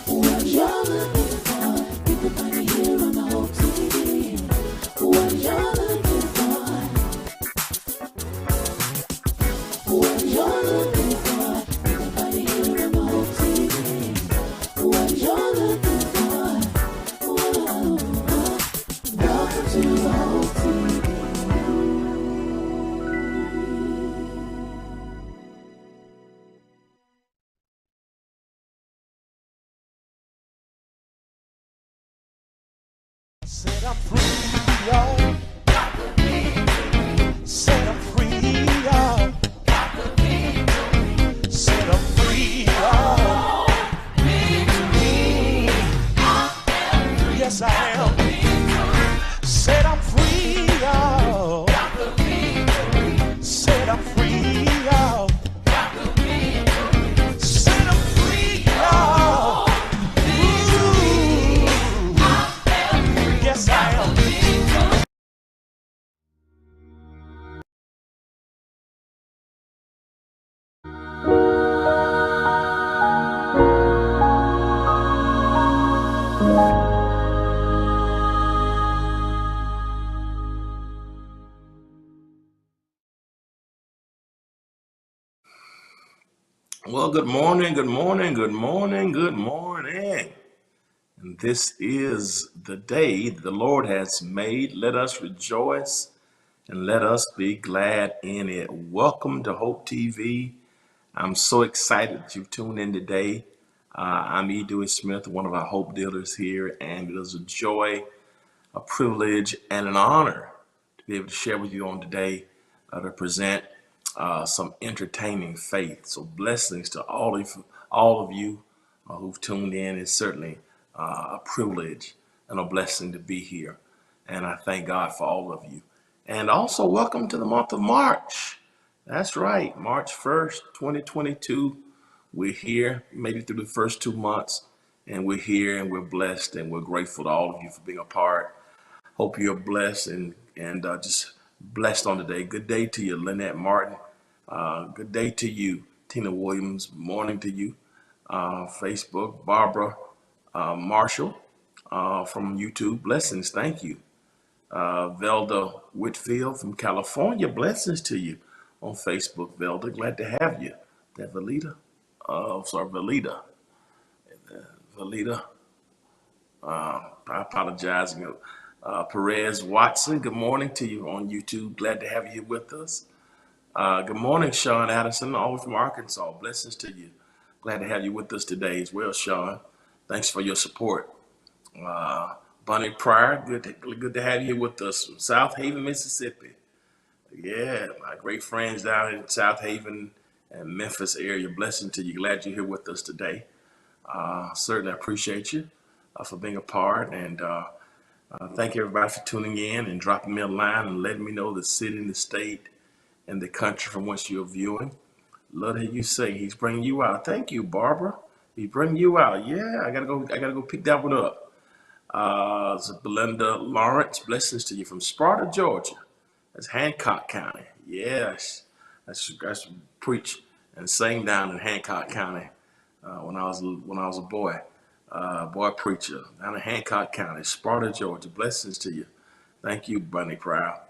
What you're looking for, you can find it here on the Hope TV. What you're looking for, what you're looking for, you can find it here on the Hope TV. What you're looking for, whoa, welcome to the Hope TV. Set up free, y'all. Set up free, y'all. Set up free, y'all. Yes, I am. Set up free, y'all. Set up free, y'all. Set up free, y'all. Ooh. Yes, I am. Well, good morning, good morning, good morning, good morning. And this is the day the Lord has made. Let us rejoice and let us be glad in it. Welcome to Hope TV. I'm so excited that you've tuned in today. I'm E. Dewey Smith, one of our Hope dealers here, and it is a joy, a privilege, and an honor to be able to share with you on today to present some entertaining faith. So blessings to all of you who've tuned in. It's certainly a privilege and a blessing to be here. And I thank God for all of you. And also welcome to the month of March. That's right, March 1st, 2022. We're here, made it through the first 2 months, and we're here and we're blessed and we're grateful to all of you for being a part. Hope you're blessed and just blessed on today. Good day to you, Lynette Martin. Good day to you, Tina Williams. Morning to you, Facebook, Barbara Marshall from YouTube. Blessings, thank you. Velda Whitfield from California. Blessings to you on Facebook, Velda. Glad to have you. That Velita, Velita. I apologize. Perez Watson, good morning to you on YouTube. Glad to have you here with us. Good morning, Sean Addison, all from Arkansas. Blessings to you. Glad to have you with us today as well, Sean. Thanks for your support. Bunny Pryor, good to have you here with us from South Haven, Mississippi. Yeah, my great friends down in South Haven and Memphis area. Blessing to you. Glad you're here with us today. Certainly appreciate you for being a part, and thank everybody for tuning in and dropping me a line and letting me know the city and the state and the country from which you're viewing. Love to hear you say he's bringing you out. Thank you, Barbara. He's bringing you out. Yeah, I gotta go pick that one up. So Belinda Lawrence, blessings to you from Sparta, Georgia. That's Hancock County. Yes, that's preach and sang down in Hancock County when I was a boy. Boy preacher down in Hancock County, Sparta, Georgia. Blessings to you. Thank you, Bunny Proud.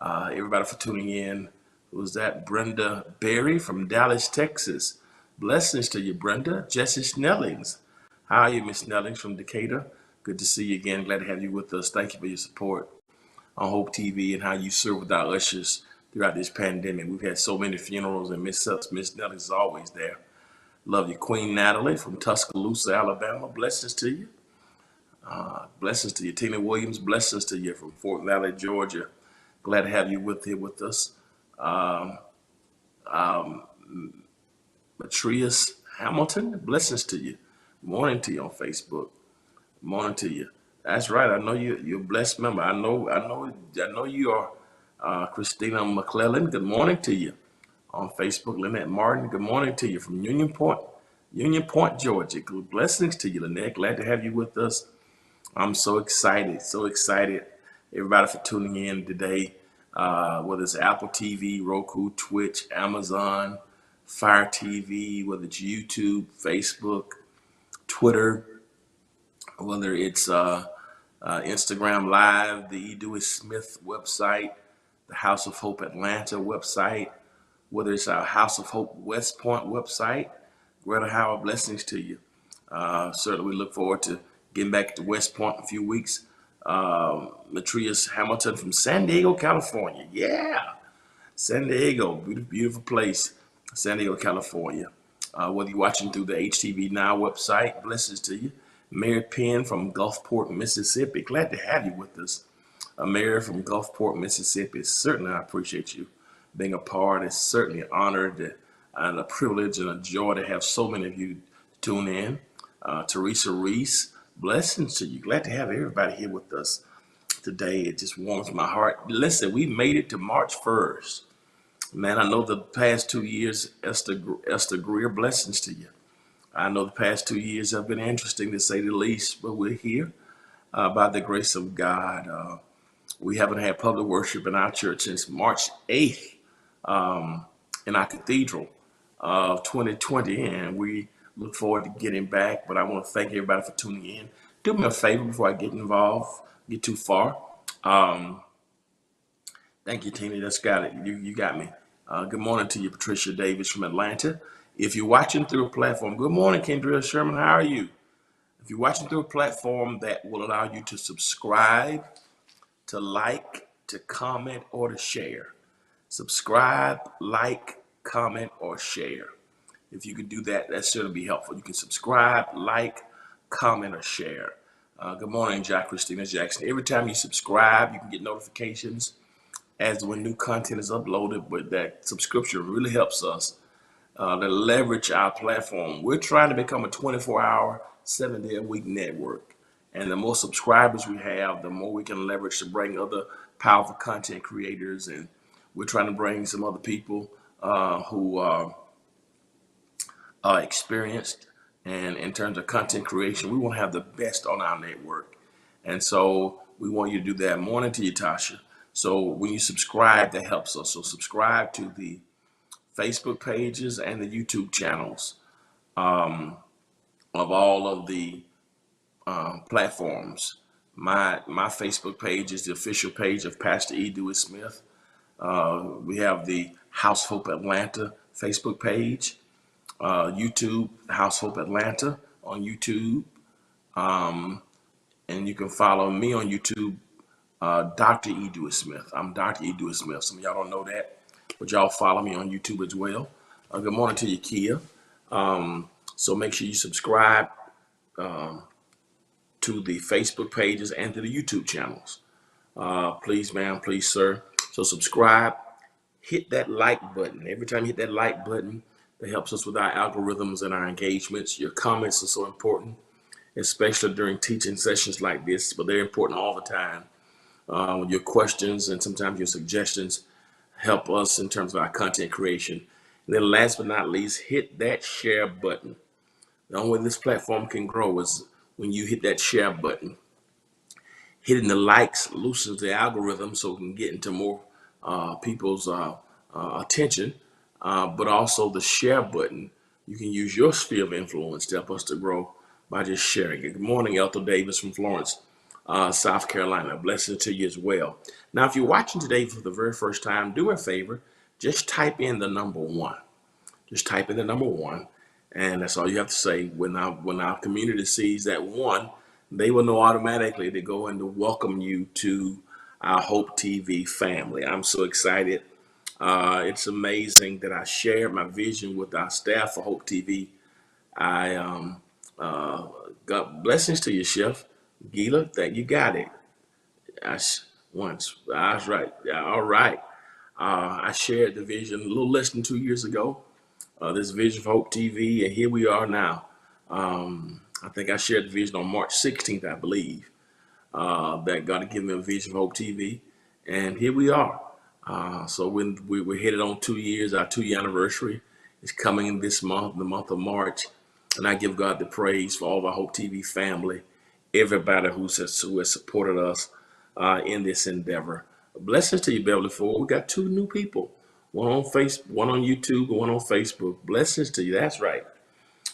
Everybody for tuning in. Who was that? Brenda Berry from Dallas, Texas. Blessings to you, Brenda. Jesse Snellings. How are you, Miss Snellings from Decatur? Good to see you again. Glad to have you with us. Thank you for your support on Hope TV and how you serve with our ushers throughout this pandemic. We've had so many funerals, and Miss Snellings is always there. Love you, Queen Natalie from Tuscaloosa, Alabama. Blessings to you. Blessings to you, Tina Williams. Blessings to you from Fort Valley, Georgia. Glad to have you here with us. Matrius Hamilton. Blessings to you. Morning to you on Facebook. Morning to you. That's right. I know you're a blessed member. I know you are Christina McClellan. Good morning to you on Facebook. Lynette Martin. Good morning to you from Union Point, Georgia. Good blessings to you, Lynette. Glad to have you with us. I'm so excited. Everybody for tuning in today. Whether it's Apple TV, Roku, Twitch, Amazon, Fire TV, whether it's YouTube, Facebook, Twitter, whether it's Instagram Live, the E. Dewey Smith website, the House of Hope Atlanta website, whether it's our House of Hope West Point website. Greta Howard, blessings to you. Certainly, we look forward to getting back to West Point in a few weeks. Matrius Hamilton from San Diego, California. Yeah, San Diego, beautiful, beautiful place, San Diego, California. Whether you're watching through the HTV Now website, blessings to you. Mary Penn from Gulfport, Mississippi. Glad to have you with us. Mary from Gulfport, Mississippi. Certainly, I appreciate you being a part. It's certainly an honor and a privilege and a joy to have so many of you tune in. Teresa Reese, blessings to you. Glad to have everybody here with us today. It just warms my heart. Listen, we made it to March 1st. Man, I know the past 2 years, Esther Greer, blessings to you. I know the past 2 years have been interesting to say the least, but we're here by the grace of God. We haven't had public worship in our church since March 8th in our cathedral of 2020, and we look forward to getting back. But I want to thank everybody for tuning in. Do me a favor before I get involved, get too far. Thank you, Tina. That's got it. You got me. Good morning to you, Patricia Davis from Atlanta. If you're watching through a platform, good morning, Kendra Sherman. How are you? If you're watching through a platform that will allow you to subscribe, to like, to comment, or to share. Subscribe, like, comment, or share. If you could do that, that's certainly be helpful. You can subscribe, like, comment, or share. Good morning, Jack Christina Jackson. Every time you subscribe, you can get notifications as when new content is uploaded, but that subscription really helps us to leverage our platform. We're trying to become a 24-hour, 7-day-a-week network. And the more subscribers we have, the more we can leverage to bring other powerful content creators. And we're trying to bring some other people who are experienced. And in terms of content creation, we want to have the best on our network. And so we want you to do that. Morning to you, Tasha. So when you subscribe, that helps us. So subscribe to the Facebook pages and the YouTube channels of all of the platforms. My Facebook page is the official page of Pastor E. Dewey Smith. We have the House Hope Atlanta Facebook page, YouTube, House Hope Atlanta on YouTube. And you can follow me on YouTube, Dr. E. Dewey Smith. I'm Dr. E. Dewey Smith. Some of y'all don't know that, but y'all follow me on YouTube as well. Good morning to you, Kia. So make sure you subscribe to the Facebook pages and to the YouTube channels. Please, ma'am, please, sir. So subscribe, hit that like button. Every time you hit that like button, that helps us with our algorithms and our engagements. Your comments are so important, especially during teaching sessions like this, but they're important all the time. Your questions and sometimes your suggestions help us in terms of our content creation. And then last but not least, hit that share button. The only way this platform can grow is when you hit that share button. Hitting the likes loosens the algorithm so we can get into more people's attention, but also the share button. You can use your sphere of influence to help us to grow by just sharing it. Good morning, Ethel Davis from Florence, South Carolina. Blessings to you as well. Now, if you're watching today for the very first time, do me a favor, just type in the number 1. Just type in the number 1, and that's all you have to say. When our community sees that 1, they will know automatically to go and to welcome you to our Hope TV family. I'm so excited. It's amazing that I shared my vision with our staff for Hope TV. I got blessings to you, Chef Gila. That you got it. Once I was right. Yeah, all right. I shared the vision a little less than 2 years ago. This vision for Hope TV, and here we are now. I think I shared the vision on March 16th, I believe, that God had given me a vision for Hope TV, and here we are. So when we're headed on 2 years, our 2-year anniversary is coming in this month, the month of March, and I give God the praise for all of our Hope TV family, everybody who has supported us in this endeavor. Blessings to you, Beverly Ford. We got 2 new people one on Facebook, one on YouTube, and one on Facebook. Blessings to you. That's right.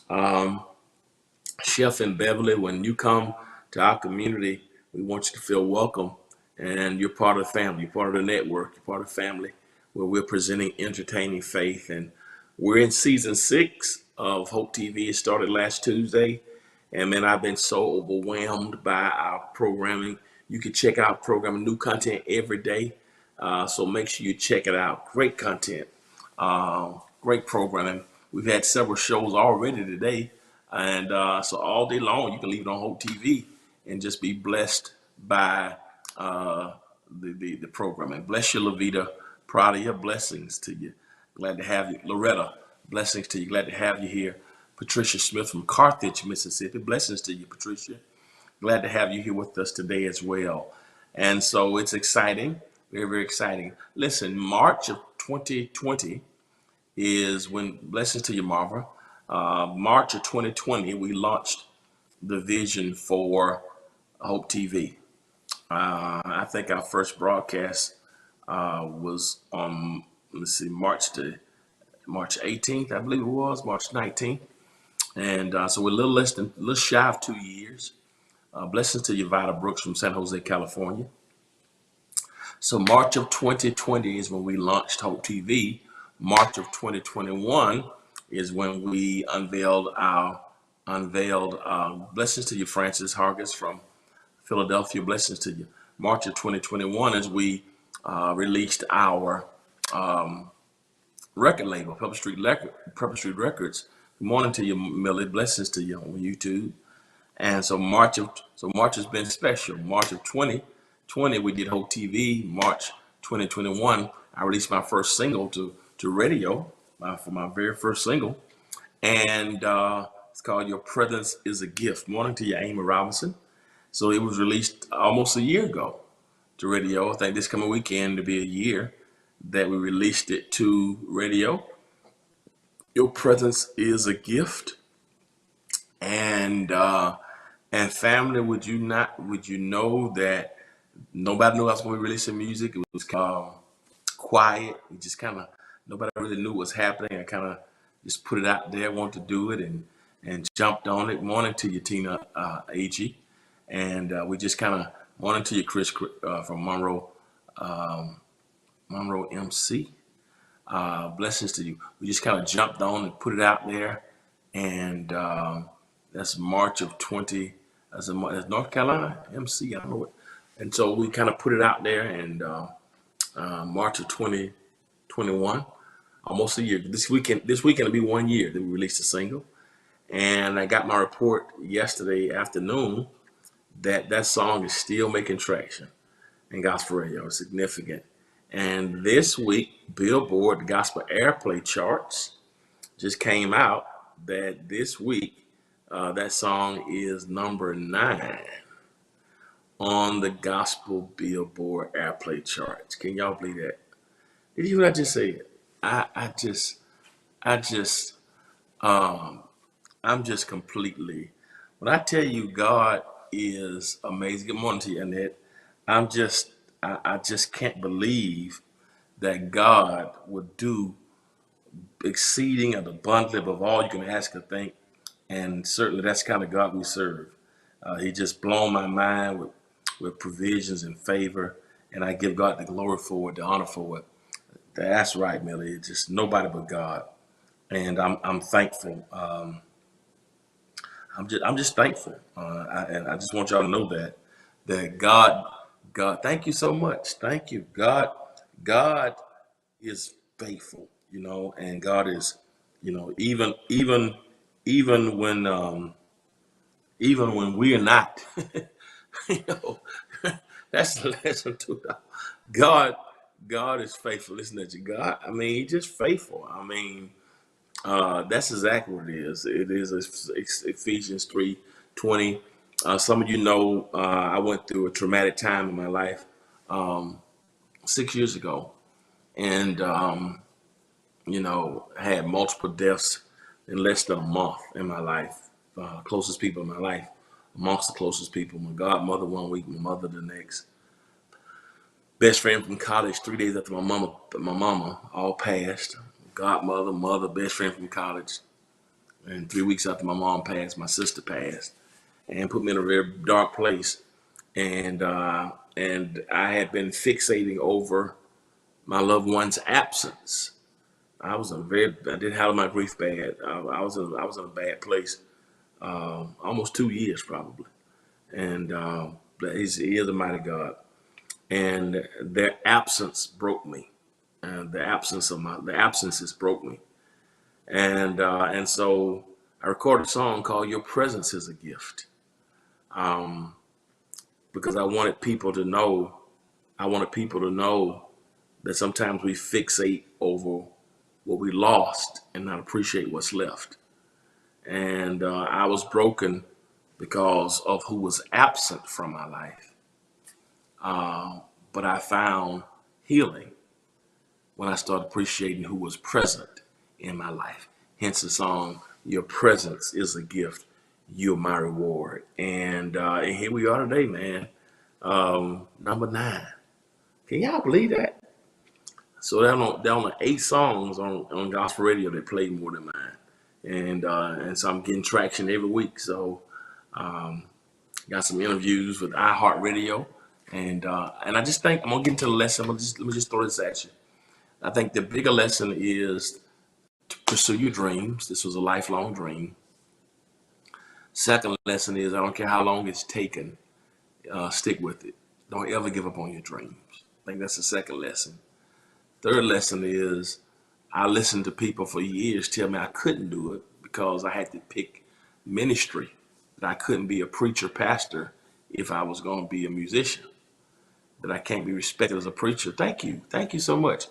Um, Chef in Beverly, when you come to our community, we want you to feel welcome and you're part of the family, you're part of the network, you're part of the family where we're presenting entertaining faith. And we're in season 6 of Hope TV. It started last Tuesday. And man, I've been so overwhelmed by our programming. You can check out programming, new content every day. So make sure you check it out. Great content, great programming. We've had several shows already today. And so all day long, you can leave it on Hope TV and just be blessed by uh, the programming. Bless you, Levita. Proud of your blessings to you. Glad to have you. Loretta, blessings to you. Glad to have you here. Patricia Smith from Carthage, Mississippi. Blessings to you, Patricia. Glad to have you here with us today as well. And so it's exciting, very, very exciting. Listen, March of 2020 is when, blessings to you, Marva. March of 2020, we launched the vision for Hope TV. I think our first broadcast was on, let's see, March 18th, I believe it was, March 19th. And so we're a little shy of 2 years. Blessings to you, Vida Brooks from San Jose, California. So March of 2020 is when we launched Hope TV. March of 2021 is when we unveiled blessings to you, Francis Hargis from Philadelphia. Blessings to you. March of 2021 is we released our record label, Pepper Street Records. Good morning to you, Millie. Blessings to you on YouTube. And so March has been special. March of 2020, we did Hope TV. March 2021, I released my first single to radio for my very first single, and it's called "Your Presence Is a Gift." Morning to you, Amy Robinson. So it was released almost a year ago to radio. I think this coming weekend to be a year that we released it to radio. Your presence is a gift, and family, would you know that nobody knew I was going to be releasing music? It was quiet. We just kind of, nobody really knew what was happening. I kind of just put it out there, wanted to do it, and jumped on it. Morning to you, Tina Ag. And we just kind of, morning to you, Chris from Monroe MC. Blessings to you. We just kind of jumped on and put it out there. And that's March of 20, that's North Carolina MC, I don't know what. And so we kind of put it out there, and March of 2021, almost a year. This weekend will be 1 year that we released a single. And I got my report yesterday afternoon that song is still making traction in gospel radio. It's significant. And this week, Billboard, the gospel airplay charts just came out that this week, that song is number 9 on the gospel Billboard airplay charts. Can y'all believe that? Did you hear what I just said? I'm just completely, when I tell you God is amazing. Good morning to you, Annette. I just can't believe that God would do exceeding and abundantly above all you can ask or think. And certainly that's the kind of God we serve. He just blown my mind with provisions and favor. And I give God the glory for it, the honor for it. That's right, Millie. It's just nobody but God. And I'm thankful. I'm just thankful. And I just want y'all to know that God, thank you so much. Thank you. God is faithful, and God is, even when we are not, you know, that's the lesson to it. God is faithful. Listen to you, God. I mean, He's just faithful. I mean, that's exactly what it is. It is Ephesians 3:20. Some of you know I went through a traumatic time in my life 6 years ago, and had multiple deaths in less than a month in my life. Closest people in my life, amongst the closest people. My godmother 1 week, my mother the next. Best friend from college. 3 days after my mama all passed. Godmother, mother, best friend from college. And 3 weeks after my mom passed, my sister passed, and put me in a very dark place. And I had been fixating over my loved one's absence. I didn't handle my grief bad. I was in a bad place, almost 2 years probably. And but he is a mighty God. And their absence broke me. And the absences broke me. And so I recorded a song called "Your Presence Is a Gift," um, because I wanted people to know. I wanted people to know that sometimes we fixate over what we lost and not appreciate what's left. And I was broken because of who was absent from my life. But I found healing when I started appreciating who was present in my life. Hence the song, "Your Presence Is a Gift, You're My Reward." And here we are today, man. Number 9. Can y'all believe that? So there are only 8 songs on gospel radio that play more than mine. And so I'm getting traction every week. So got some interviews with iHeartRadio. And I just think I'm gonna get into the lesson. Let me just throw this at you. I think the bigger lesson is to pursue your dreams. This was a lifelong dream. Second lesson is, I don't care how long it's taken, stick with it. Don't ever give up on your dreams. I think that's the second lesson. Third lesson is, I listened to people for years tell me I couldn't do it because I had to pick ministry, that I couldn't be a preacher, pastor if I was going to be a musician, that I can't be respected as a preacher. Thank you so much.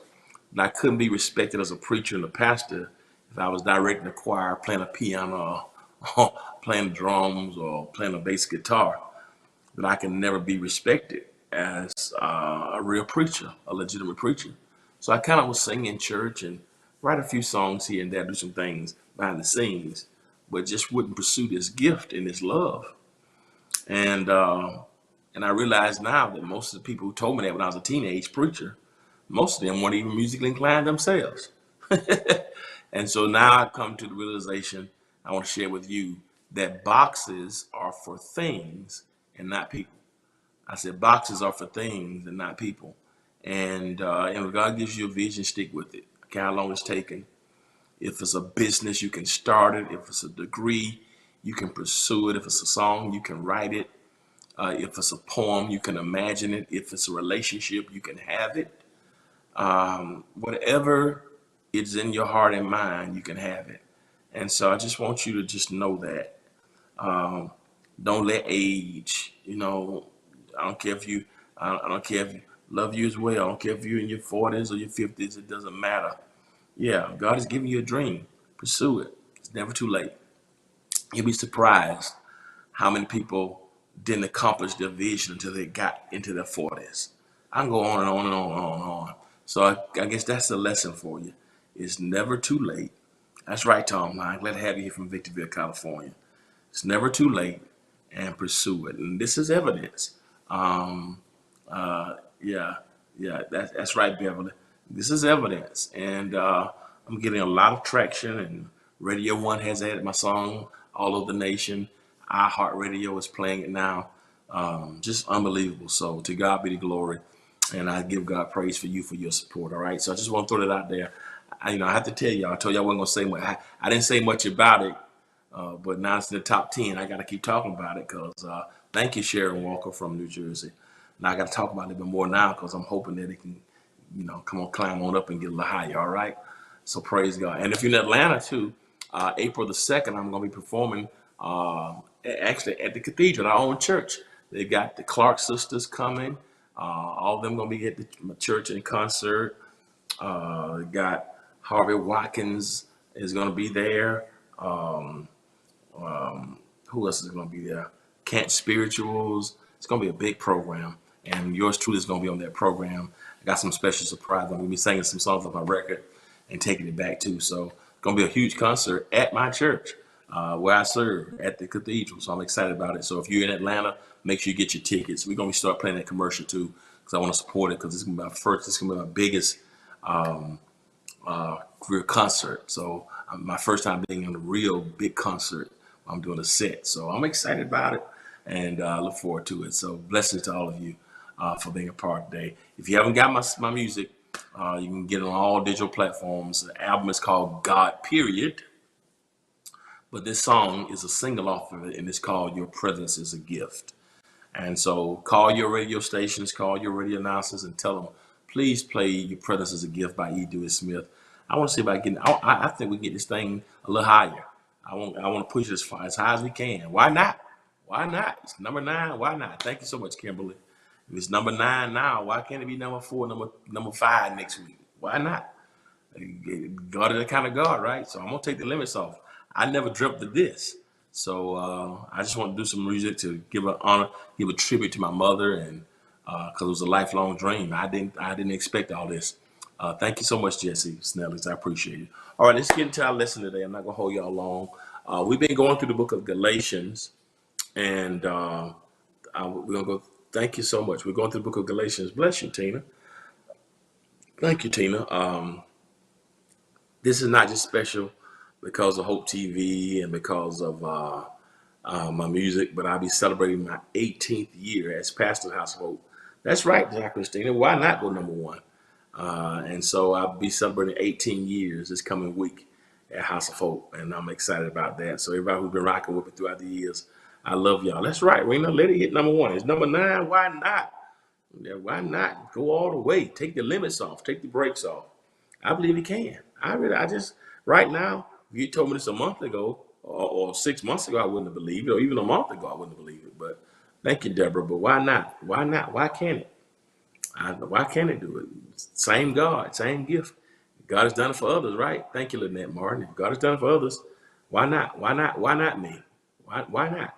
That I couldn't be respected as a preacher and a pastor if I was directing a choir, playing a piano, or playing drums, or playing a bass guitar. That I can never be respected as a real preacher, a legitimate preacher. So I kind of was singing in church and write a few songs here and there, do some things behind the scenes, but just wouldn't pursue this gift and this love. And I realize now that most of the people who told me that when I was a teenage preacher, most of them weren't even musically inclined themselves. And so now I've come to the realization I want to share with you that boxes are for things and not people. I said boxes are for things and not people. And if God gives you a vision, stick with it. Okay, how long it's taken. If it's a business, you can start it. If it's a degree, you can pursue it. If it's a song, you can write it. If it's a poem, you can imagine it. If it's a relationship, you can have it. Whatever is in your heart and mind, you can have it. And so I just want you to just know that. Don't let age, I don't care if I don't care if you love you as well. I don't care if you're in your 40s or your 50s. It doesn't matter. Yeah, God has given you a dream. Pursue it. It's never too late. You'll be surprised how many people didn't accomplish their vision until they got into their 40s. I can go on and on and on and on and on. So I guess that's the lesson for you. It's never too late. That's right, Tom. I'm glad to have you here from Victorville, California. It's never too late, and pursue it. And this is evidence. Yeah, that's right, Beverly. This is evidence. And I'm getting a lot of traction, and Radio One has added my song all over the nation. iHeartRadio is playing it now. Just unbelievable. So to God be the glory. And I give God praise for you for your support. All right. So I just want to throw that out there. I have to tell y'all, I told you I wasn't going to say much. I didn't say much about it, but now it's in the top 10. I got to keep talking about it because thank you, Sharon Walker from New Jersey. Now I got to talk about it a bit more now because I'm hoping that it can, climb on up and get a little higher. All right. So praise God. And if you're in Atlanta too, April the 2nd, I'm going to be performing actually at the cathedral, our own church. They got the Clark sisters coming. All of them going to be at the church in concert. Got Harvey Watkins is going to be there. Who else is going to be there? Camp Spirituals. It's going to be a big program. And yours truly is going to be on that program. I got some special surprise. I'm going to be singing some songs off my record and taking it back too. So it's going to be a huge concert at my church where I serve at the cathedral. So I'm excited about it. So if you're in Atlanta, make sure you get your tickets. We're going to start playing that commercial too because I want to support it because it's gonna be my first. It's gonna be my biggest real concert. So my first time being in a real big concert. I'm doing a set, so I'm excited about it and look forward to it. So blessings to all of you for being a part today. If you haven't got my music, you can get it on all digital platforms. The album is called God Period, but this song is a single off of it, and it's called Your Presence is a Gift. And so call your radio stations, call your radio announcers, and tell them, please play Your Presence is a Gift by E. Dewey Smith. I want to see if I can, I think we can get this thing a little higher. I want to push it as high as we can. Why not? Why not? It's number 9. Why not? Thank you so much, Kimberly. If it's number 9 now, why can't it be number 4, number 5 next week? Why not? God is the kind of God, right? So I'm gonna take the limits off. I never dreamt of this. So I just want to do some music to give an honor, give a tribute to my mother, and because it was a lifelong dream. I didn't expect all this. Thank you so much, Jesse Snellis. I appreciate it. All right, let's get into our lesson today. I'm not gonna hold y'all long. We've been going through the book of Galatians, and we're gonna go. Thank you so much. We're going through the book of Galatians. Bless you, Tina. Thank you, Tina. This is not just special because of Hope TV and because of my music, but I'll be celebrating my 18th year as pastor of House of Hope. That's right, John Christina. Why not go number 1? And so I'll be celebrating 18 years this coming week at House of Hope, and I'm excited about that. So everybody who's been rocking with me throughout the years, I love y'all. That's right, Rena. Let it hit number 1. It's number 9. Why not? Yeah, why not go all the way? Take the limits off. Take the brakes off. I believe he can. I just right now, if you told me this a month ago or 6 months ago, I wouldn't have believed it, or even a month ago, I wouldn't have believed it. But thank you, Deborah. But why not? Why not? Why can't it? Why can't it do it? Same God, same gift. God has done it for others, right? Thank you, Lynette Martin. If God has done it for others, why not? Why not? Why not me? Why not?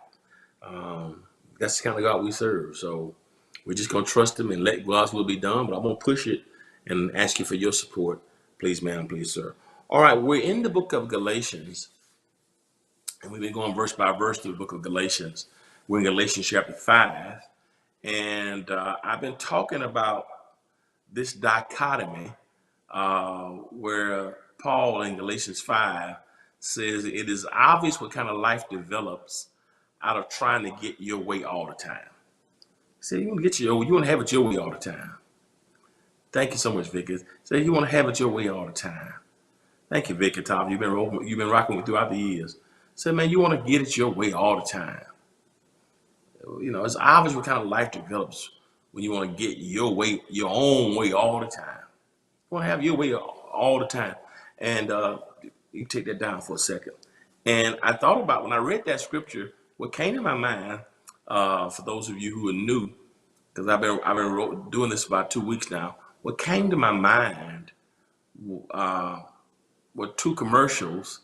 That's the kind of God we serve. So we're just gonna trust Him and let God's will be done. But I'm gonna push it and ask you for your support, please, ma'am, please, sir. All right, we're in the book of Galatians, and we've been going verse by verse through the book of Galatians. We're in Galatians chapter 5, and I've been talking about this dichotomy where Paul in Galatians 5 says it is obvious what kind of life develops out of trying to get your way all the time. See, you want to get you want to have it your way all the time. Thank you so much, Vicky. Say you want to have it your way all the time. Thank you, Vicky Top. You've been rocking with me throughout the years. Say, man, you want to get it your way all the time. You know, it's obvious what kind of life develops when you want to get your way, your own way all the time. You want to have your way all the time. And you take that down for a second. And I thought about when I read that scripture, what came to my mind, for those of you who are new, because I've been doing this about 2 weeks now. What came to my mind were 2 commercials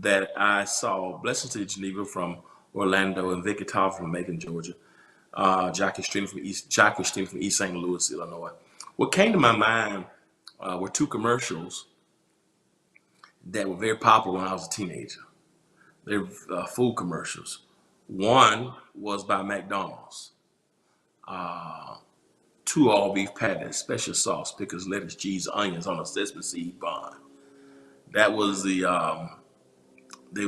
that I saw. Blessings to Geneva from Orlando and Vicky Todd from Macon, Georgia. Jackie Christina from East St. Louis, Illinois. What came to my mind were 2 commercials that were very popular when I was a teenager. They're food commercials. One was by McDonald's. 2 all beef patties, special sauce, pickles, lettuce, cheese, onions on a sesame seed bun. That was the they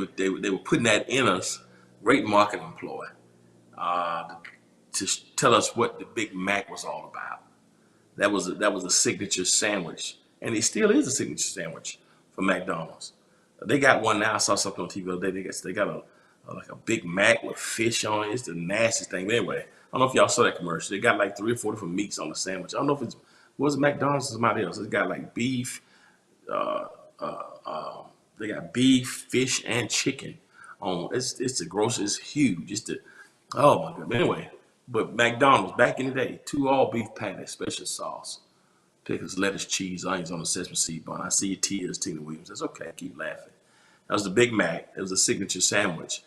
were putting that in us. Great marketing ploy to tell us what the Big Mac was all about. That was a signature sandwich, and it still is a signature sandwich for McDonald's. They got one now. I saw something on TV the other day. They got like a Big Mac with fish on it. It's the nastiest thing. But anyway, I don't know if y'all saw that commercial. They got like 3 or 4 different meats on the sandwich. I don't know if it was McDonald's or somebody else. It's got like beef. They got beef, fish, and chicken on. It's the gross. It's huge. Oh my god. But anyway, but McDonald's back in the day, 2 all beef patties, special sauce, pickles, lettuce, cheese, onions on a sesame seed bun. I see your tears, Tina Williams. That's okay. Keep laughing. That was the Big Mac. It was a signature sandwich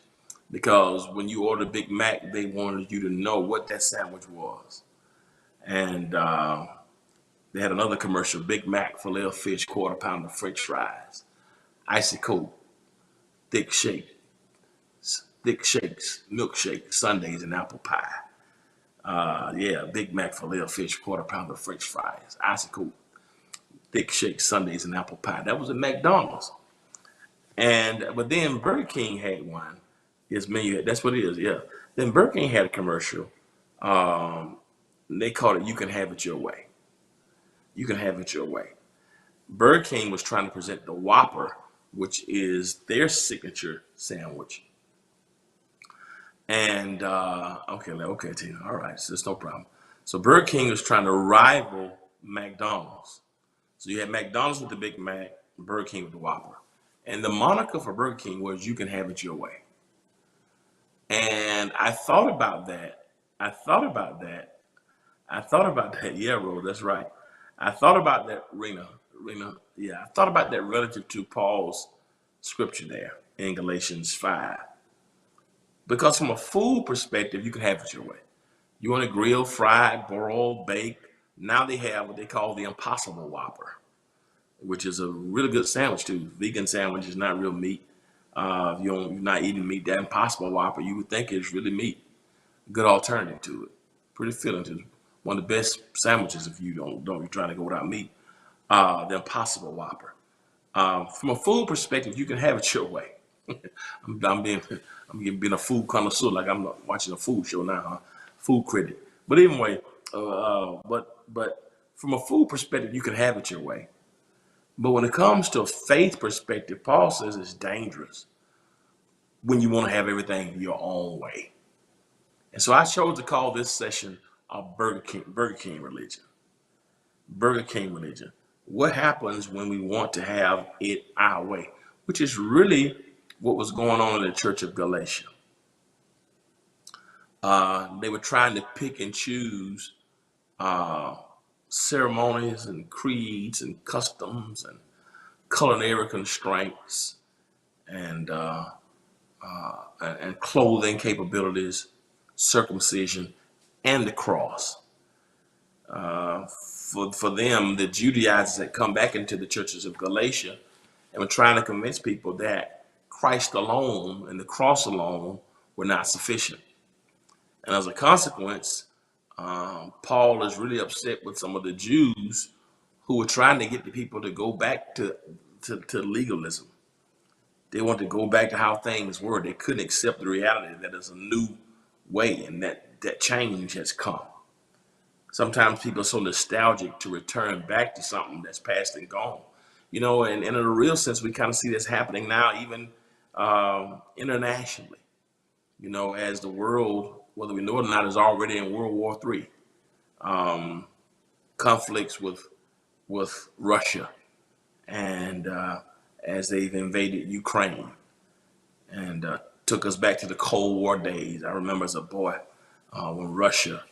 because when you ordered Big Mac, they wanted you to know what that sandwich was. And they had another commercial: Big Mac, filet of fish, quarter pounder, French fries, icy cold, thick shakes, milkshake, sundaes, and apple pie. Yeah, Big Mac, filet of fish, quarter pounder French fries, icicle thick shake sundaes, and apple pie. That was at McDonald's. And but then Burger King had one. His menu. That's what it is. Yeah. Then Burger King had a commercial. Um, they called it "You Can Have It Your Way." You can have it your way. Burger King was trying to present the Whopper, which is their signature sandwich. And okay, Tina. All right, so it's no problem. So Burger King was trying to rival McDonald's. So you had McDonald's with the Big Mac, Burger King with the Whopper. And the moniker for Burger King was "You Can Have It Your Way." And I thought about that. I thought about that. I thought about that. Yeah, Ro, that's right. I thought about that, Rena. Yeah, I thought about that relative to Paul's scripture there in Galatians 5. Because from a food perspective, you can have it your way. You want to grill, fry, broil, bake. Now they have what they call the Impossible Whopper, which is a really good sandwich too. Vegan sandwich is not real meat. If you're not eating meat, that Impossible Whopper, you would think it's really meat. Good alternative to it. Pretty filling to one of the best sandwiches if you don't you're trying to go without meat. The Impossible Whopper. From a food perspective, you can have it your way. I'm being a food connoisseur, like I'm watching a food show now, huh? Food critic. But anyway, but from a food perspective, you can have it your way. But when it comes to a faith perspective, Paul says it's dangerous when you want to have everything your own way. And so I chose to call this session a Burger King religion. Burger King religion. What happens when we want to have it our way? Which is really what was going on in the church of Galatia. They were trying to pick and choose uh, ceremonies and creeds and customs and culinary constraints and and clothing capabilities, circumcision, and the cross. For them, the Judaizers had come back into the churches of Galatia and were trying to convince people that Christ alone and the cross alone were not sufficient. And as a consequence, Paul is really upset with some of the Jews who were trying to get the people to go back to legalism. They want to go back to how things were. They couldn't accept the reality that there's a new way and that change has come. Sometimes people are so nostalgic to return back to something that's past and gone. And in a real sense, we kind of see this happening now, even internationally. As the world, whether we know it or not, is already in World War III. Conflicts with Russia, and as they've invaded Ukraine, and took us back to the Cold War days. I remember as a boy when Russia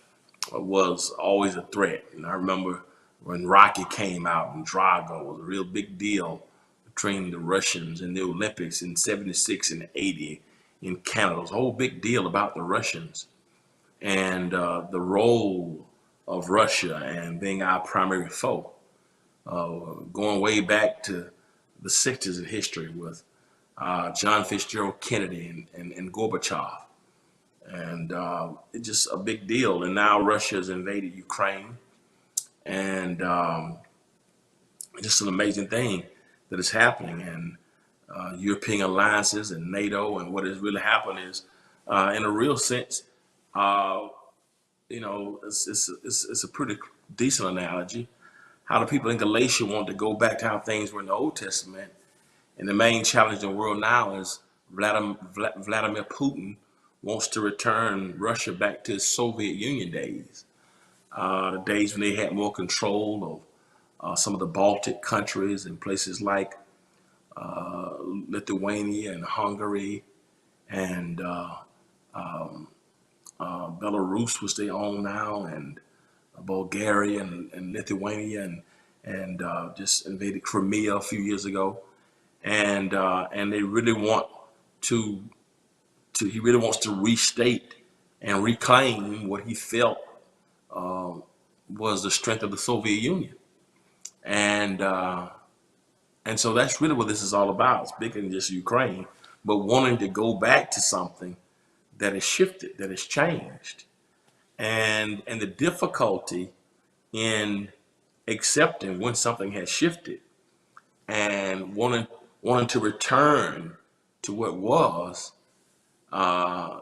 was always a threat. And I remember when Rocky came out and Drago was a real big deal between the Russians and the Olympics in 76 and 80 in Canada. It was a whole big deal about the Russians and the role of Russia and being our primary foe. Going way back to the 60s of history with John Fitzgerald Kennedy and Gorbachev. And it's just a big deal. And now Russia has invaded Ukraine. And just an amazing thing that is happening. And European alliances and NATO. And what has really happened is, in a real sense, it's a pretty decent analogy. How the people in Galatia want to go back to how things were in the Old Testament. And the main challenge in the world now is Vladimir Putin wants to return Russia back to Soviet Union days, the days when they had more control of some of the Baltic countries and places like Lithuania and Hungary and Belarus, which they own now, and Bulgaria and Lithuania, and just invaded Crimea a few years ago, and they really want to. He really wants to restate and reclaim what he felt was the strength of the Soviet Union, and so that's really what this is all about. It's bigger than just Ukraine, but wanting to go back to something that has shifted, that has changed, and the difficulty in accepting when something has shifted and wanting to return to what was, uh,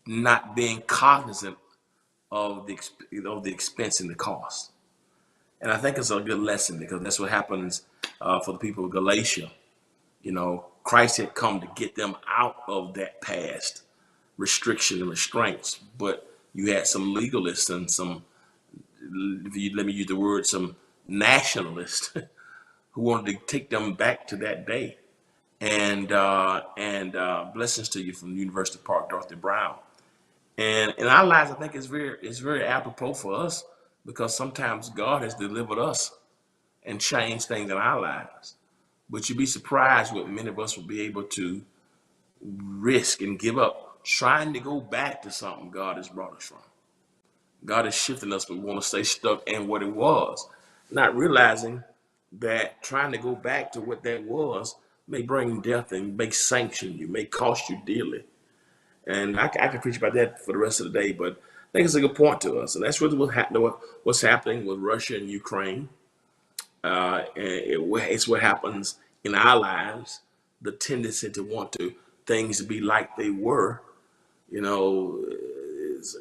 not being cognizant of the expense and the cost. And I think it's a good lesson because that's what happens for the people of Galatia. You know, Christ had come to get them out of that past restriction and restraints, but you had some legalists and some, if you let me use the word, some nationalists who wanted to take them back to that day. And blessings to you from University Park, Dorothy Brown. And in our lives, I think it's very apropos for us because sometimes God has delivered us and changed things in our lives. But you'd be surprised what many of us will be able to risk and give up trying to go back to something God has brought us from. God is shifting us, but we want to stay stuck in what it was, not realizing that trying to go back to what that was may bring death and may sanction you, may cost you dearly. And I can preach about that for the rest of the day, but I think it's a good point to us. And that's really what's happening with Russia and Ukraine. It's what happens in our lives, the tendency to want things to be like they were. You know,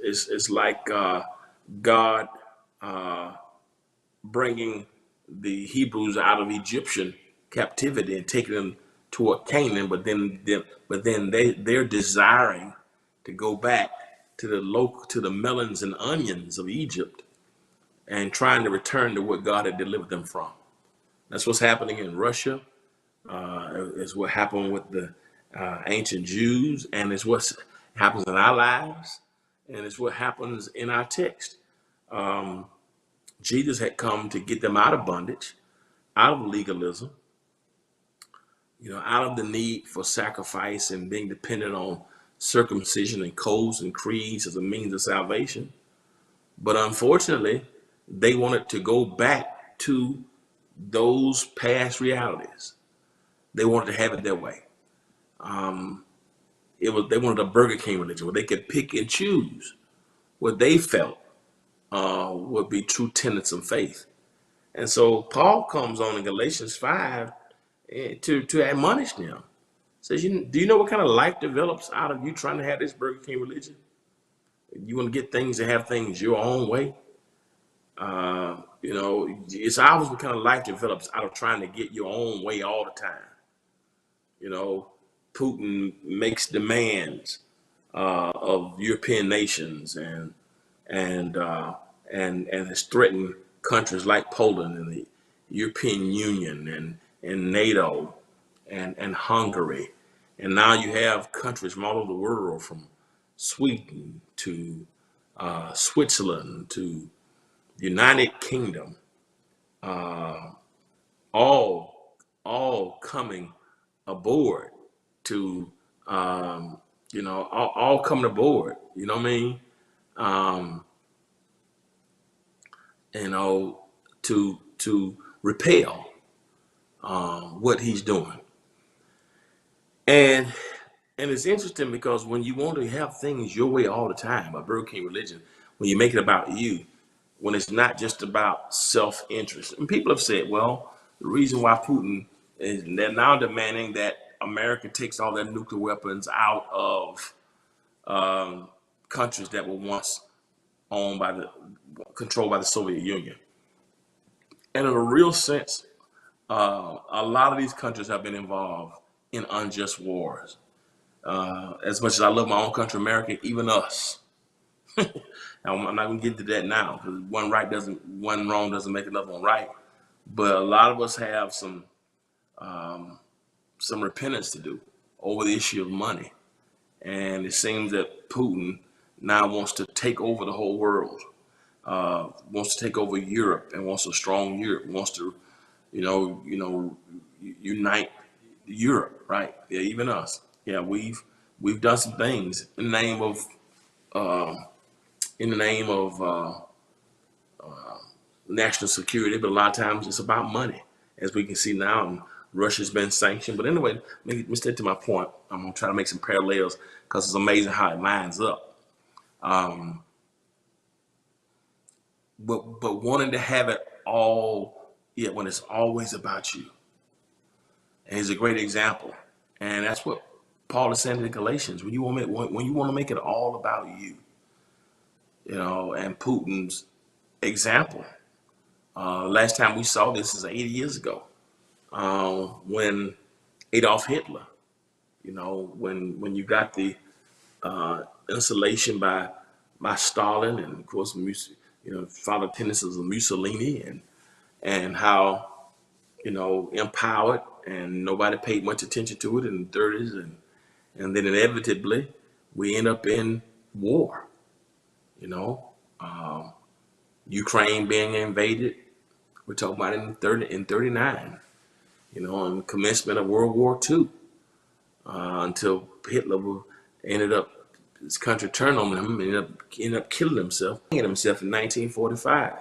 it's like God bringing the Hebrews out of Egyptian captivity and taking them toward Canaan, but then they're desiring to go back to the melons and onions of Egypt and trying to return to what God had delivered them from. That's what's happening in Russia. It's what happened with the ancient Jews, and it's what happens in our lives, and it's what happens in our text. Jesus had come to get them out of bondage, out of legalism, out of the need for sacrifice and being dependent on circumcision and codes and creeds as a means of salvation. But unfortunately, they wanted to go back to those past realities. They wanted to have it their way. They wanted a Burger King religion where they could pick and choose what they felt would be true tenets of faith. And so Paul comes on in Galatians 5 to admonish them. Says, do you know what kind of life develops out of you trying to have this Burger King religion? You want to get things and have things your own way? It's obvious what kind of life develops out of trying to get your own way all the time. Putin makes demands of European nations and has threatened countries like Poland and the European Union and NATO and Hungary. And now you have countries from all over the world, from Sweden to Switzerland to the United Kingdom, all coming aboard to, all coming aboard, you know what I mean? To repel what he's doing. And it's interesting because when you want to have things your way all the time, a Burger King religion, when you make it about you, when it's not just about self-interest. And people have said, well, the reason why Putin is, they're now demanding that America takes all their nuclear weapons out of countries that were once controlled by the Soviet Union. And in a real sense, a lot of these countries have been involved in unjust wars. As much as I love my own country, America, even us. I'm not going to get into that now because one wrong doesn't make another one right. But a lot of us have some repentance to do over the issue of money. And it seems that Putin now wants to take over the whole world, wants to take over Europe and wants a strong Europe, wants to, unite Europe, right? Yeah, even us. Yeah, we've done some things in the name of national security, but a lot of times it's about money, as we can see now. And Russia's been sanctioned. But anyway, let me stick to my point. I'm gonna try to make some parallels because it's amazing how it lines up. Um, but wanting to have it all, yeah, when it's always about you. And he's a great example. And that's what Paul is saying to the Galatians. When you want to make it all about you, and Putin's example. Last time we saw this is 80 years ago, when Adolf Hitler, when you got the installation by Stalin, and of course, father tendencies of Mussolini, and how empowered, and nobody paid much attention to it in the 30s, and then inevitably we end up in war. Ukraine being invaded. We're talking about in 39. And commencement of World War II, until Hitler ended up, his country turned on him, and ended up killing himself in 1945.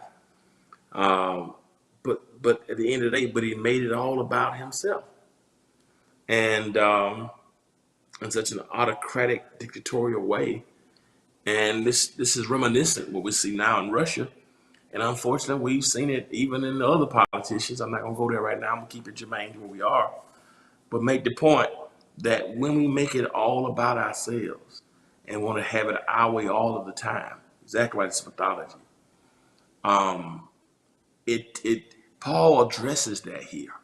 But at the end of the day, he made it all about himself, and in such an autocratic, dictatorial way. And this is reminiscent of what we see now in Russia. And unfortunately, we've seen it even in the other politicians. I'm not going to go there right now. I'm going to keep it germane to where we are. But make the point that when we make it all about ourselves and want to have it our way all of the time, exactly right, it's pathology. Paul addresses that here.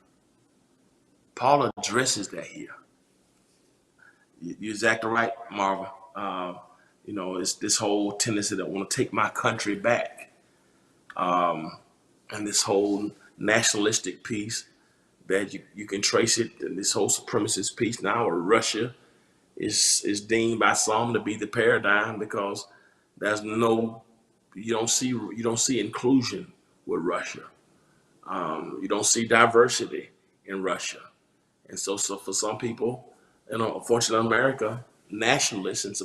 You're exactly right, Marva. It's this whole tendency that want to take my country back. And this whole nationalistic piece that you can trace it, and this whole supremacist piece now, where Russia is deemed by some to be the paradigm, because you don't see inclusion with Russia. You don't see diversity in Russia. And so for some people, unfortunately, America, nationalists and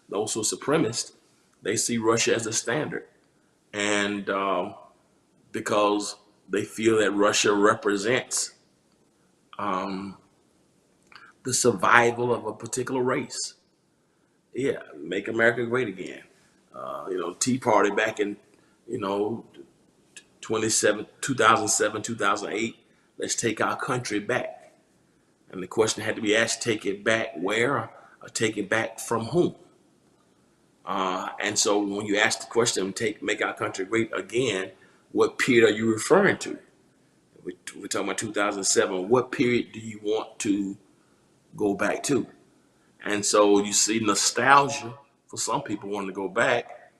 those who are supremacists, they see Russia as a standard. And because they feel that Russia represents the survival of a particular race. Yeah, make America great again. Tea Party back in 2007, 2008. Let's take our country back. And the question had to be asked: take it back where, or take it back from whom? And so when you ask the question, make our country great again, what period are you referring to? We're talking about 2007. What period do you want to go back to? And so you see nostalgia for some people wanting to go back,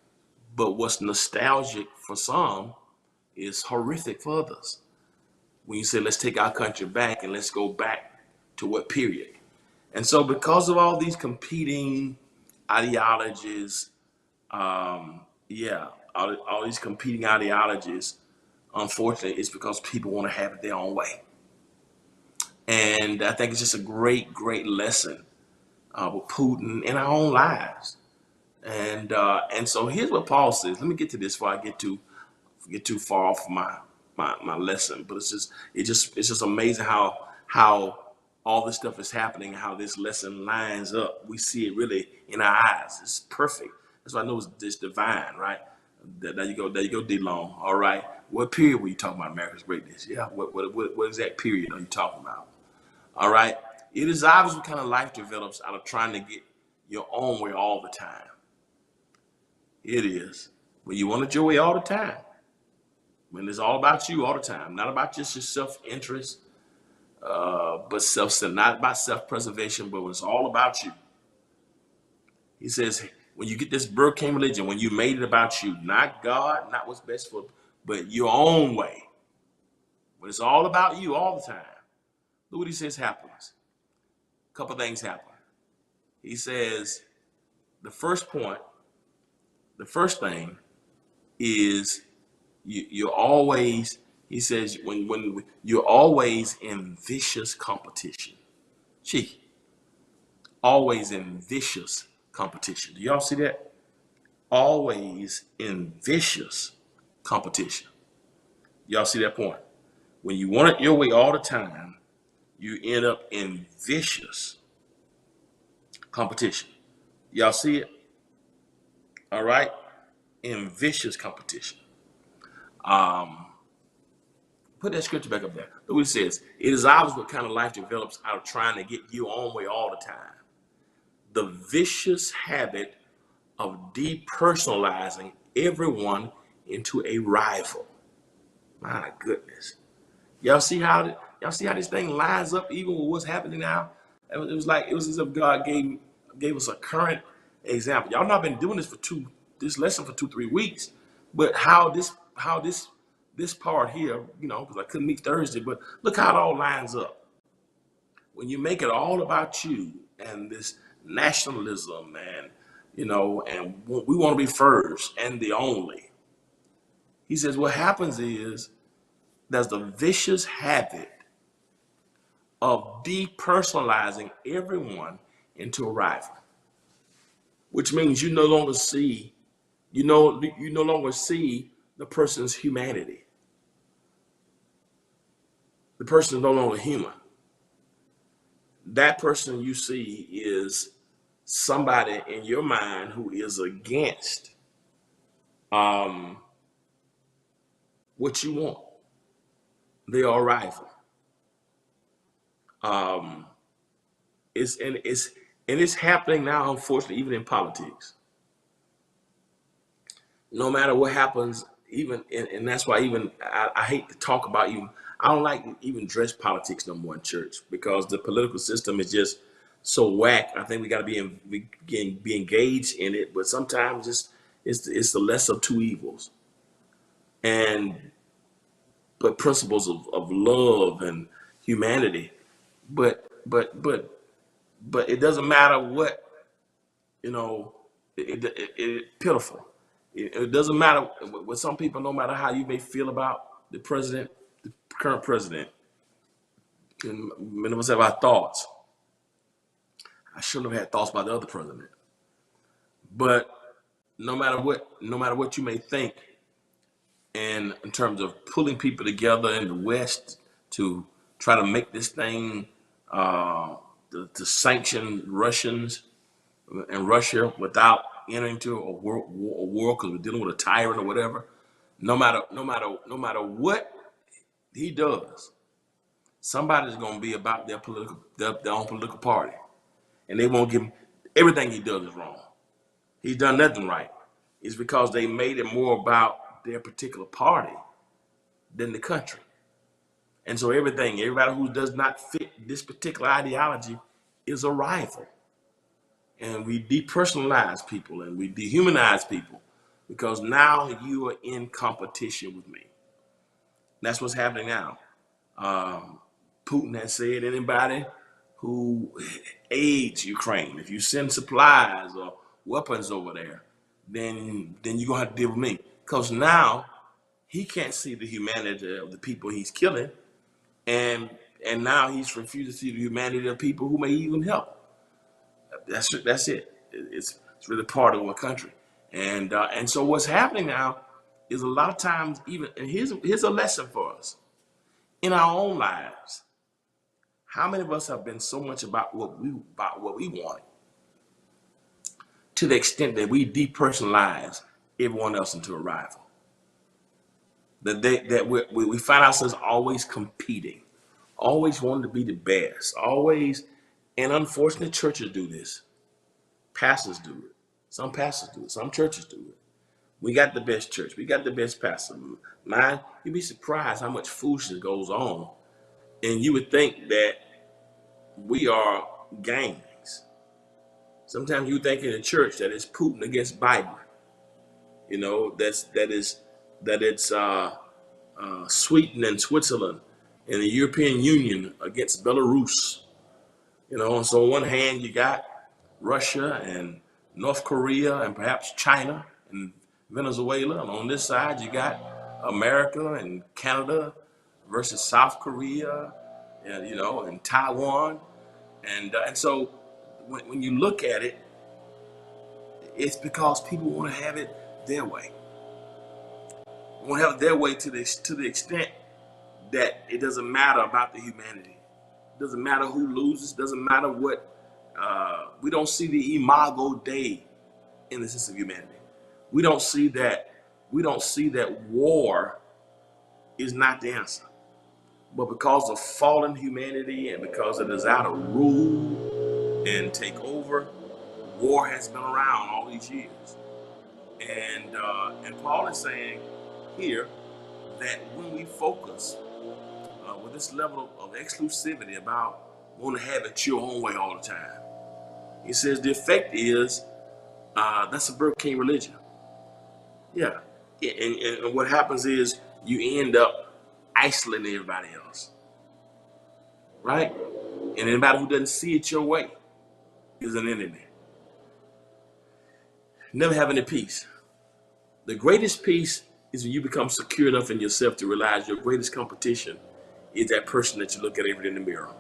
but what's nostalgic for some is horrific for others. When you say, let's take our country back, and let's go back to what period? And so because of all these competing ideologies, all these competing ideologies, unfortunately, it's because people want to have it their own way. And I think it's just a great, great lesson with Putin in our own lives. And so here's what Paul says. Let me get to this before I get too far off my lesson. But it's just amazing how all this stuff is happening, how this lesson lines up. We see it really in our eyes. It's perfect. That's why I know it's divine, right? There you go, D-Long. All right. What period were you talking about America's greatness? Yeah. What exact period are you talking about? All right. It is obvious what kind of life develops out of trying to get your own way all the time. It is. When you want it your way all the time. When it's all about you all the time. Not about just your self-interest, but not about self-preservation, but when it's all about you. He says, when you get this Burkean religion, when you made it about you, not God, not what's best for, but your own way. When it's all about you all the time. Look what he says happens. A couple things happen. He says, the first thing is you're always, he says, when you're always in vicious competition. Always in vicious competition. Do y'all see that? Always in vicious competition. Y'all see that point? When you want it your way all the time, you end up in vicious competition. Y'all see it? all right, in vicious competition. Um, Put that scripture back up there. Look what it says. It is obvious what kind of life develops out of trying to get your own way all the time. The vicious habit of depersonalizing everyone into a rival. My goodness. Y'all see how this thing lines up even with what's happening now? It was as if God gave us a current example. Y'all not been doing this lesson for 2-3 weeks, but how this part here, because I couldn't meet Thursday, but look how it all lines up. When you make it all about you and this nationalism and and we want to be first and the only. He says what happens is there's the vicious habit of depersonalizing everyone into a rival, which means you no longer see the person's humanity. The person is no longer human. That person you see is somebody in your mind who is against what you want. They are a rival. Um, it's happening now, unfortunately, even in politics. No matter what happens, and that's why even I hate to talk about even. I don't like even dress politics no more in church because the political system is just so whack. I think we got to be engaged in it, but sometimes it's the lesser of two evils. And but principles of love and humanity, but it doesn't matter what it pitiful. It doesn't matter with some people, no matter how you may feel about the president, the current president. And many of us have our thoughts. I shouldn't have had thoughts about the other president. But no matter what you may think, and in terms of pulling people together in the West to try to make this thing to sanction Russians and Russia without entering into a war because we're dealing with a tyrant or whatever. No matter what he does, somebody's going to be about their own political party, and they won't give him everything he does is wrong. He's done nothing right. It's because they made it more about their particular party than the country. And so everybody who does not fit this particular ideology is a rival. And we depersonalize people and we dehumanize people because now you are in competition with me. That's what's happening now. Putin has said anybody who aids Ukraine, if you send supplies or weapons over there, then you're gonna have to deal with me. Because now he can't see the humanity of the people he's killing, and now he's refused to see the humanity of people who may even help. That's it. It's really part of our country, and so what's happening now is a lot of times even. And here's a lesson for us in our own lives. How many of us have been so much about what we want, to the extent that we depersonalize everyone else into a rival? That we find ourselves always competing, always wanting to be the best, always. And unfortunately, churches do this. Pastors do it. Some pastors do it. Some churches do it. We got the best church. We got the best pastor. You'd be surprised how much foolishness goes on. And you would think that we are gangs. Sometimes you think in the church that it's Putin against Biden. That it's Sweden and Switzerland and the European Union against Belarus. And so on one hand you got Russia and North Korea and perhaps China and Venezuela, and on this side you got America and Canada versus South Korea, and Taiwan, and so when you look at it, it's because people want to have it their way. They want to have it their way to the extent that it doesn't matter about the humanity. It doesn't matter who loses. Doesn't matter what. We don't see the imago Dei in the sense of humanity. We don't see that. We don't see that war is not the answer. But because of fallen humanity and because it is out of rule and take over, war has been around all these years. And Paul is saying here that when we focus with this level of exclusivity about wanting to have it your own way all the time, he says the effect is that's a Burger King religion. Yeah. And what happens is you end up isolating everybody else, right? And anybody who doesn't see it your way is an enemy. Never have any peace. The greatest peace is when you become secure enough in yourself to realize your greatest competition is that person that you look at every day in the mirror.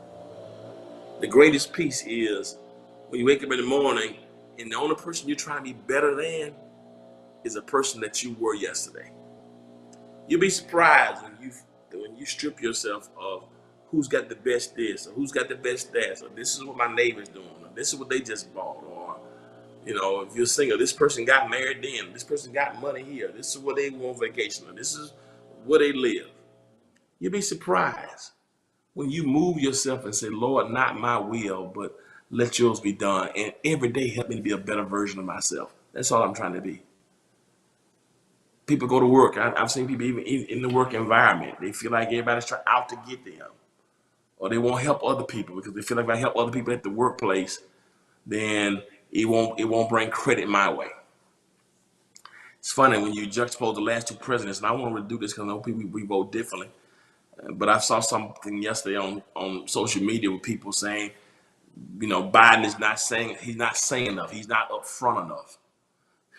The greatest peace is when you wake up in the morning and the only person you're trying to be better than is a person that you were yesterday. You'll be surprised when you strip yourself of who's got the best this or who's got the best that, or this is what my neighbor's doing, or this is what they just bought, or if you're single, this person got married then, this person got money here, this is where they go on vacation, or this is where they live. You'll be surprised when you move yourself and say, Lord, not my will, but let yours be done. And every day help me to be a better version of myself. That's all I'm trying to be. People go to work. I've seen people even in the work environment. They feel like everybody's trying out to get them. Or they won't help other people because they feel like if I help other people at the workplace, then it won't bring credit my way. It's funny when you juxtapose the last two presidents, and I want to do this because I know people we vote differently. But I saw something yesterday on social media with people saying, Biden is not saying enough. He's not upfront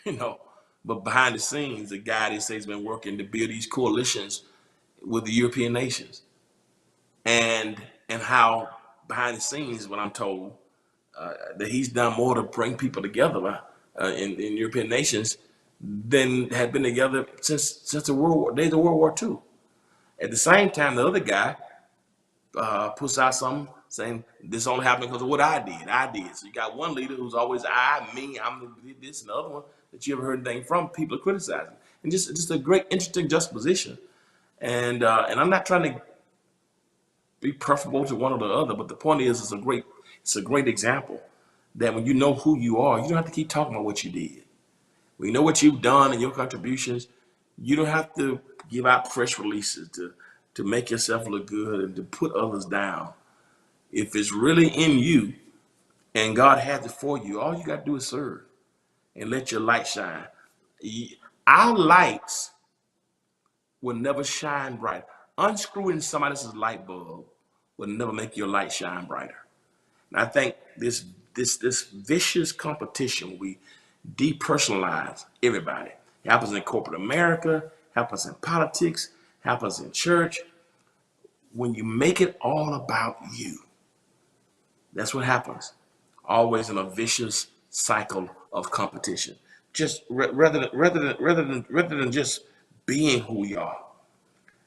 enough. But behind the scenes, the guy they say has been working to build these coalitions with the European nations, and how behind the scenes, what I'm told, that he's done more to bring people together in European nations than had been together since the days of World War II. At the same time, the other guy puts out something saying this only happened because of what I did. So you got one leader who's always me, I'm this, and the other one that you ever heard anything from, people are criticizing. And just a great, interesting juxtaposition. And I'm not trying to be preferable to one or the other, but the point is it's a great example that when you know who you are, you don't have to keep talking about what you did. When you know what you've done and your contributions, you don't have to give out press releases to make yourself look good and to put others down. If it's really in you and God has it for you, all you got to do is serve and let your light shine. Our lights will never shine bright. Unscrewing somebody else's light bulb will never make your light shine brighter. And I think this vicious competition, we depersonalize everybody. It happens in corporate America, happens in politics, happens in church. When you make it all about you, that's what happens. Always in a vicious cycle of competition. Just rather than just being who we are.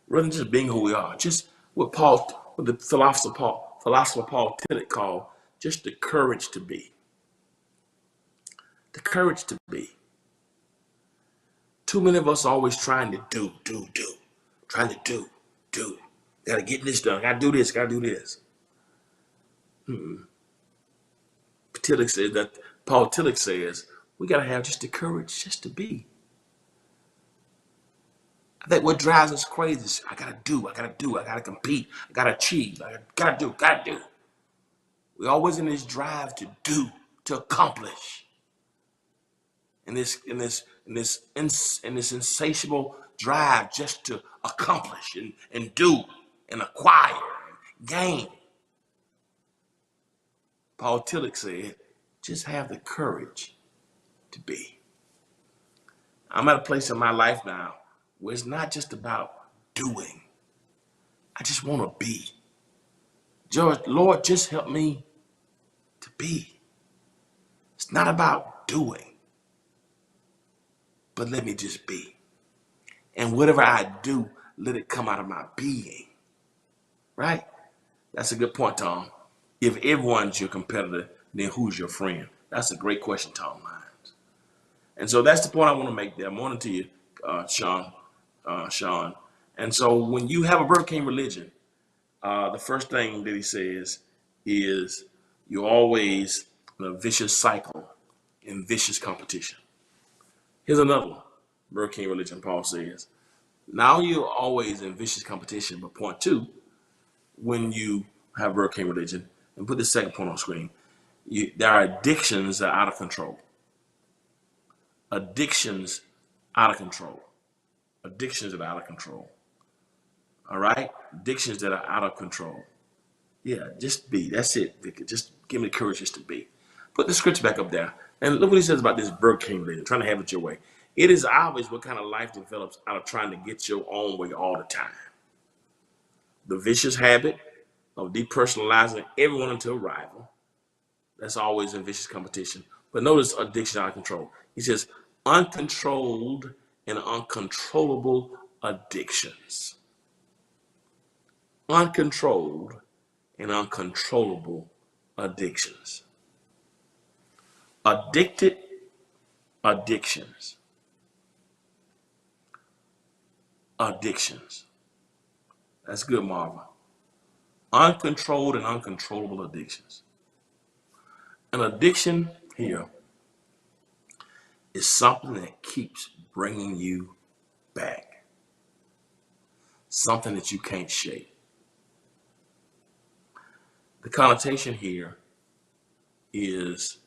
Rather than just being who we are. Just what the philosopher Paul Tillich called just the courage to be. The courage to be. Too many of us are always trying to do. Trying to do. Gotta get this done. Gotta do this. Paul Tillich says we gotta have just the courage just to be. I think what drives us crazy is I gotta compete, I gotta achieve, I gotta do. We're always in this drive to do, to accomplish. In this insatiable drive just to accomplish and do and acquire and gain. Paul Tillich said, just have the courage to be. I'm at a place in my life now where it's not just about doing. I just want to be. Lord, just help me to be. It's not about doing, but let me just be. And whatever I do, let it come out of my being. Right? That's a good point, Tom. If everyone's your competitor, then who's your friend? That's a great question, Tom Lyons. And so that's the point I want to make there. Morning to you, Sean. Sean. And so when you have a Burger King religion, the first thing that he says is you're always in a vicious cycle in vicious competition. Here's another one. Burger King religion, Paul says. Now you're always in vicious competition, but point two, when you have Burger King religion, and put the second point on screen, there are addictions that are out of control. Addictions out of control. Addictions that are out of control. All right? Addictions that are out of control. Yeah, just be. That's it, Vicky. Just give me the courage just to be. Put the scripture back up there. And look what he says about this Burger King religion, trying to have it your way. It is obvious what kind of life develops out of trying to get your own way all the time. The vicious habit of depersonalizing everyone into a rival. That's always in vicious competition. But notice addiction out of control. He says uncontrolled and uncontrollable addictions. Uncontrolled and uncontrollable addictions. Addicted addictions. Addictions. That's good, Marva. Uncontrolled and uncontrollable addictions. An addiction here is something that keeps bringing you back. Something that you can't shake. The connotation here is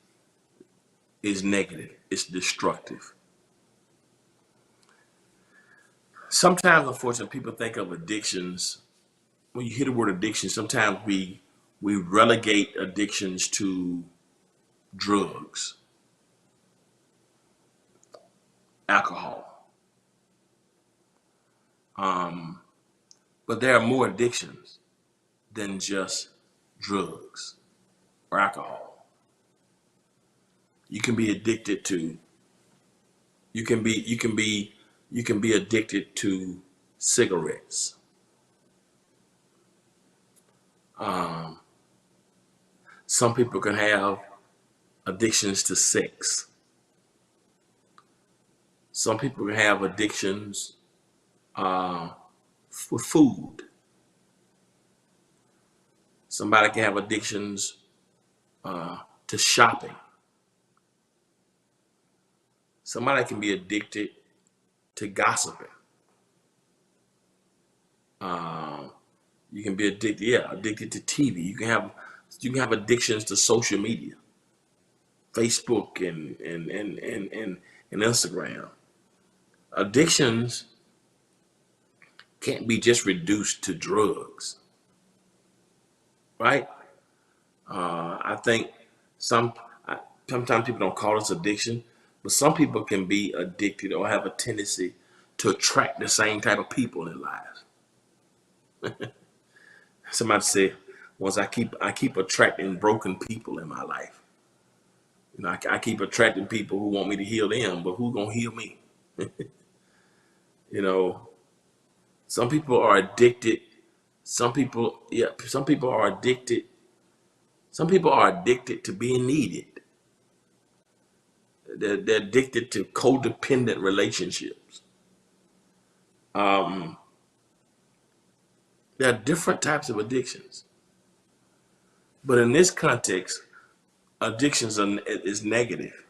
negative. It's destructive. Sometimes, unfortunately, people think of addictions. When you hear the word addiction, sometimes we relegate addictions to drugs, alcohol. But there are more addictions than just drugs or alcohol. You can be addicted to. You can be addicted to cigarettes. Some people can have addictions to sex. Some people can have addictions for food. Somebody can have addictions to shopping. Somebody can be addicted to gossiping. You can be addicted to TV. You can have addictions to social media, Facebook and Instagram. Addictions can't be just reduced to drugs, right? I think sometimes people don't call this addiction, but some people can be addicted or have a tendency to attract the same type of people in lives. Somebody said once, I keep attracting broken people in my life. You know, I keep attracting people who want me to heal them, but who gonna heal me? You know, some people are addicted. Some people are addicted. Some people are addicted to being needed. They're addicted to codependent relationships. There are different types of addictions. But in this context, addictions is negative.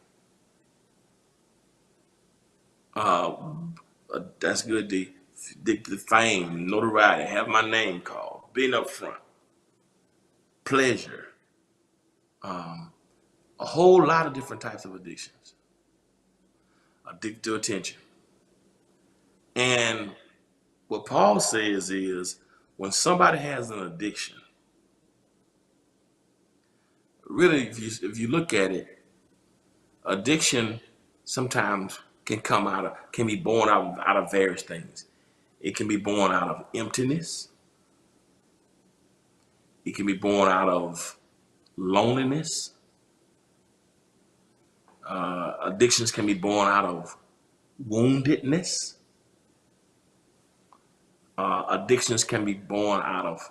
That's good. The fame, notoriety, have my name called, being up front, pleasure, a whole lot of different types of addictions. Addicted to attention. And what Paul says is when somebody has an addiction, really, if you look at it, addiction sometimes can be born out of various things. It can be born out of emptiness. It can be born out of loneliness. Addictions can be born out of woundedness. Addictions can be born out of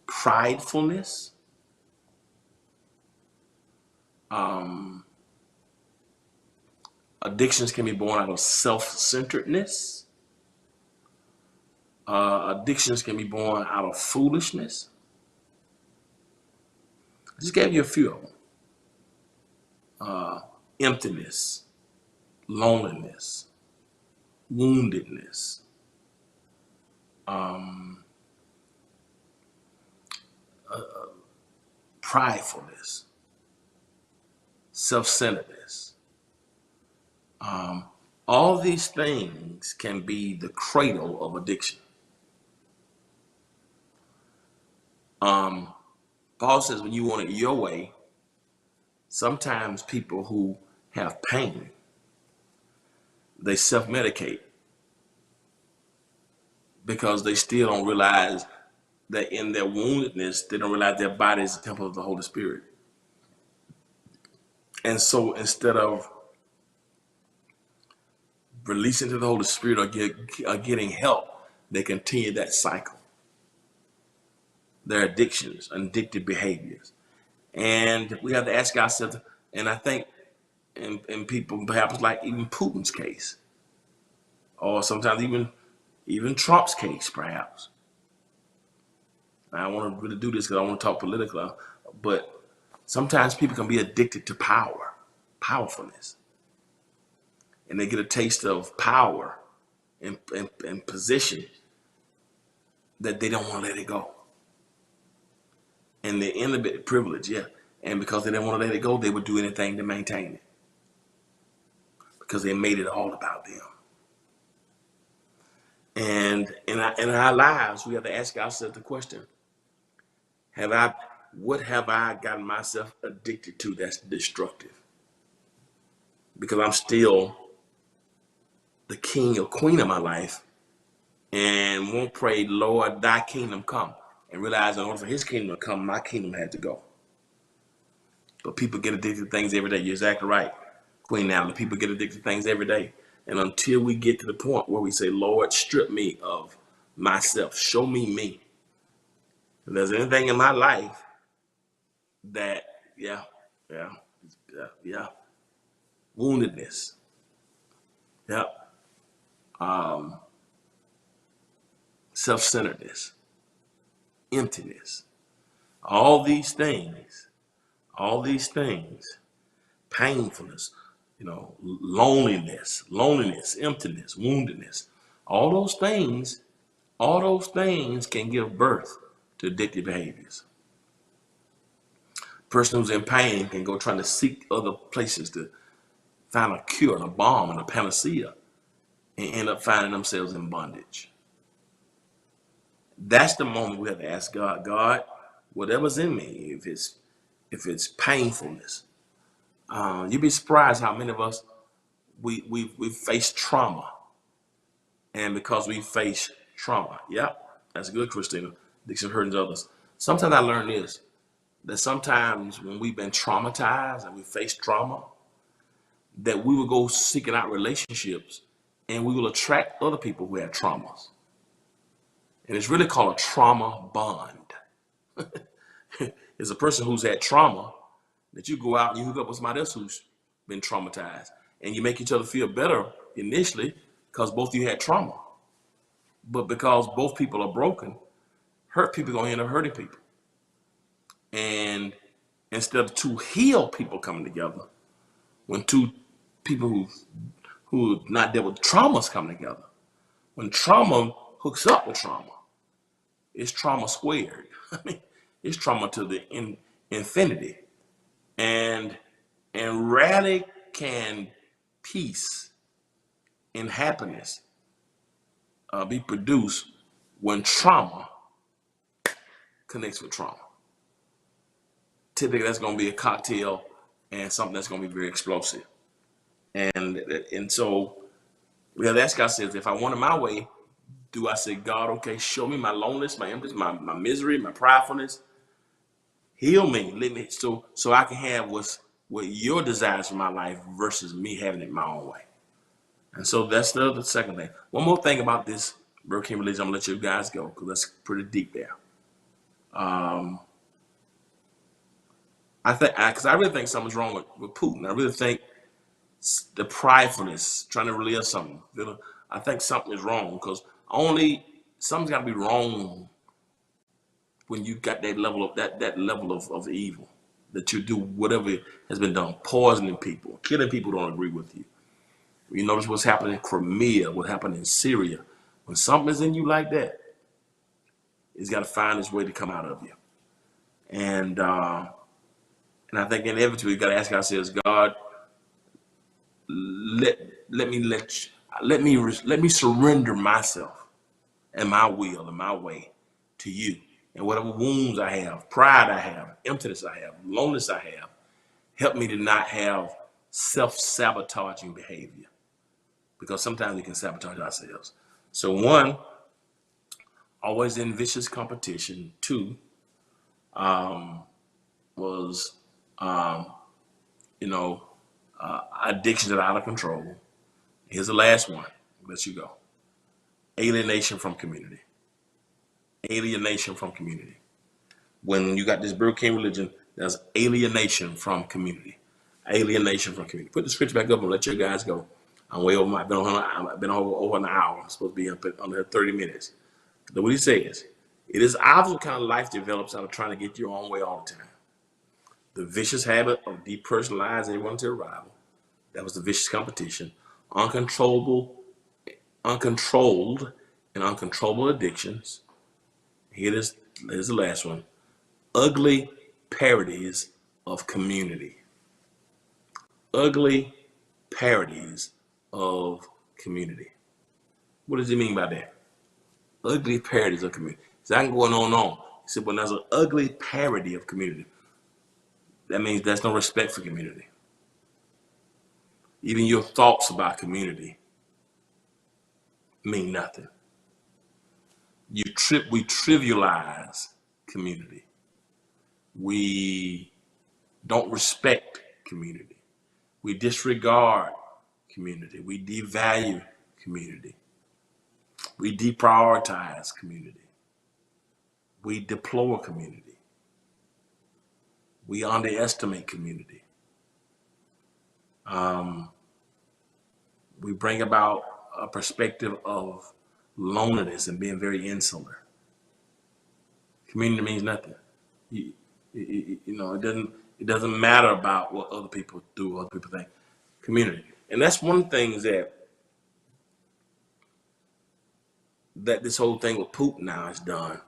pridefulness. Addictions can be born out of self-centeredness. Addictions can be born out of foolishness. I just gave you a few of them. Emptiness, loneliness, woundedness, pridefulness, self-centeredness. All these things can be the cradle of addiction. Paul says when you want it your way, sometimes people who have pain, they self-medicate because they still don't realize that in their woundedness, they don't realize their body is the temple of the Holy Spirit. And so instead of releasing to the Holy Spirit or getting help, they continue that cycle. Their addictions, addictive behaviors. And we have to ask ourselves, and I think in people perhaps like even Putin's case, or sometimes even Trump's case, perhaps. I don't want to really do this because I want to talk politically, but sometimes people can be addicted to powerfulness. And they get a taste of power and position that they don't want to let it go. And they're in a bit of privilege, yeah. And because they didn't want to let it go, they would do anything to maintain it. Because they made it all about them. And in our lives, we have to ask ourselves the question, what have I gotten myself addicted to that's destructive? Because I'm still the king or queen of my life and won't pray, Lord, thy kingdom come. And realize in order for his kingdom to come, my kingdom had to go. But people get addicted to things every day. You're exactly right, Queen Natalie. People get addicted to things every day. And until we get to the point where we say, Lord, strip me of myself. Show me. If there's anything in my life that, woundedness. Self-centeredness. Emptiness. All these things, painfulness, loneliness, emptiness, woundedness, all those things can give birth to addictive behaviors. A person who's in pain can go trying to seek other places to find a cure and a balm and a panacea and end up finding themselves in bondage. That's the moment we have to ask God, whatever's in me, if it's painfulness. You'd be surprised how many of us we face trauma. And because we face trauma, that's good, Christina. Dixon hurting others. Sometimes I learned this, that sometimes when we've been traumatized and we face trauma, that we will go seeking out relationships and we will attract other people who have traumas. And it's really called a trauma bond. It's a person who's had trauma that you go out and you hook up with somebody else who's been traumatized. And you make each other feel better initially because both of you had trauma. But because both people are broken, hurt people are going to end up hurting people. And instead of two healed people coming together, when two people who not dealt with traumas come together, when trauma hooks up with trauma, it's trauma squared. I mean, it's trauma to the infinity. And rarely can peace and happiness be produced when trauma connects with trauma. Typically, that's going to be a cocktail and something that's going to be very explosive. And so we have to ask ourselves, if I want it my way, do I say, God, okay, show me my loneliness, my emptiness, my misery, my pridefulness. Heal me, let me so I can have what your desires for my life versus me having it my own way. And so that's the second thing. One more thing about this Burger King religion, I'm gonna let you guys go because that's pretty deep there. I really think something's wrong with Putin. I really think the pridefulness, trying to relive something. I think something is wrong because only something's got to be wrong when you got that level of that level of evil that you do whatever has been done, poisoning people, killing people who don't agree with you. You notice what's happening in Crimea, what happened in Syria. When something's in you like that, it's got to find its way to come out of you. And I think inevitably we got to ask ourselves, God, let me surrender myself and my will and my way to you. And whatever wounds I have, pride I have, emptiness I have, loneliness I have, help me to not have self-sabotaging behavior. Because sometimes we can sabotage ourselves. So one, always in vicious competition. Two, was, addictions that are out of control. Here's the last one. Let you go. Alienation from community. Alienation from community. When you got this Burger King religion, there's alienation from community. Alienation from community. Put the scripture back up and let your guys go. I'm way over. I've been over an hour. I'm supposed to be up under 30 minutes. Look what he says. It is obvious what kind of life develops out of trying to get your own way all the time. The vicious habit of depersonalizing everyone to arrival. That was the vicious competition. Uncontrolled and uncontrollable addictions. Here's the last one. Ugly parodies of community. Ugly parodies of community. What does he mean by that? Ugly parodies of community. It's not going on. He said, when there's an ugly parody of community, that means there's no respect for community. Even your thoughts about community mean nothing. We trivialize community. We don't respect community. We disregard community. We devalue community. We deprioritize community. We deplore community. We underestimate community. We bring about a perspective of loneliness and being very insular. Community means nothing. It doesn't matter about what other people do, what other people think. Community. And that's one of the things that this whole thing with Putin now has done.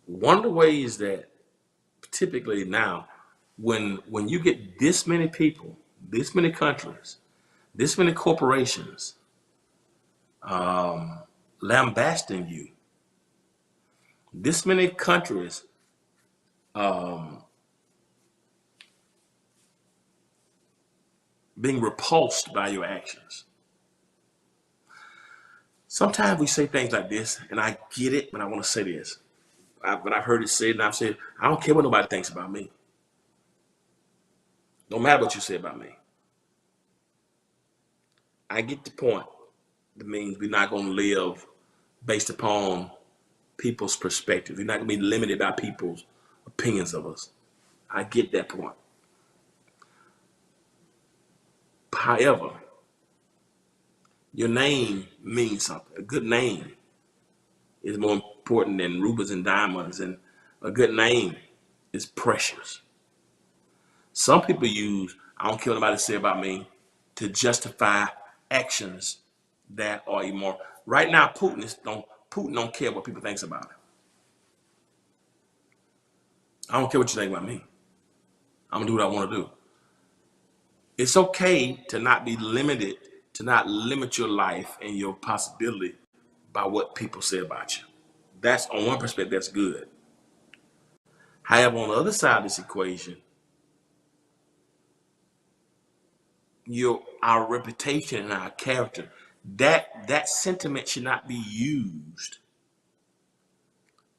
One of the ways that typically now, when you get this many people, this many countries, this many corporations lambasting you, this many countries being repulsed by your actions. Sometimes we say things like this, and I get it, but I want to say this. But I've heard it said, and I've said, I don't care what nobody thinks about me. No matter what you say about me. I get the point. That means we're not going to live based upon people's perspective. We're not going to be limited by people's opinions of us. I get that point. However, your name means something. A good name is more important than rubies and diamonds, and a good name is precious. Some people use, I don't care what anybody say about me, to justify actions that are immoral. Right now, Putin don't care what people think about him. I don't care what you think about me. I'm gonna do what I want to do. It's okay to not be limited, to not limit your life and your possibility by what people say about you. That's on one perspective, that's good. However, on the other side of this equation, our reputation and our character, that sentiment should not be used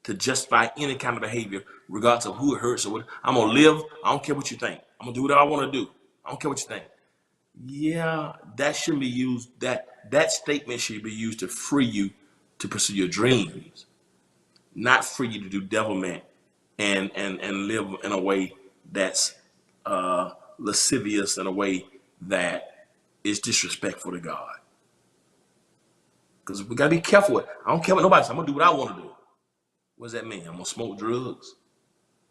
to justify any kind of behavior, regardless of who it hurts or what. I'm gonna live. I don't care what you think. I'm gonna do what I want to do. I don't care what you think. Yeah, that shouldn't be used. That statement should be used to free you to pursue your dreams, not free you to do devilment and live in a way that's lascivious in a way that is disrespectful to God. Because we gotta be careful with. I don't care what nobody says. I'm gonna do what I want to do. What does that mean? I'm gonna smoke drugs.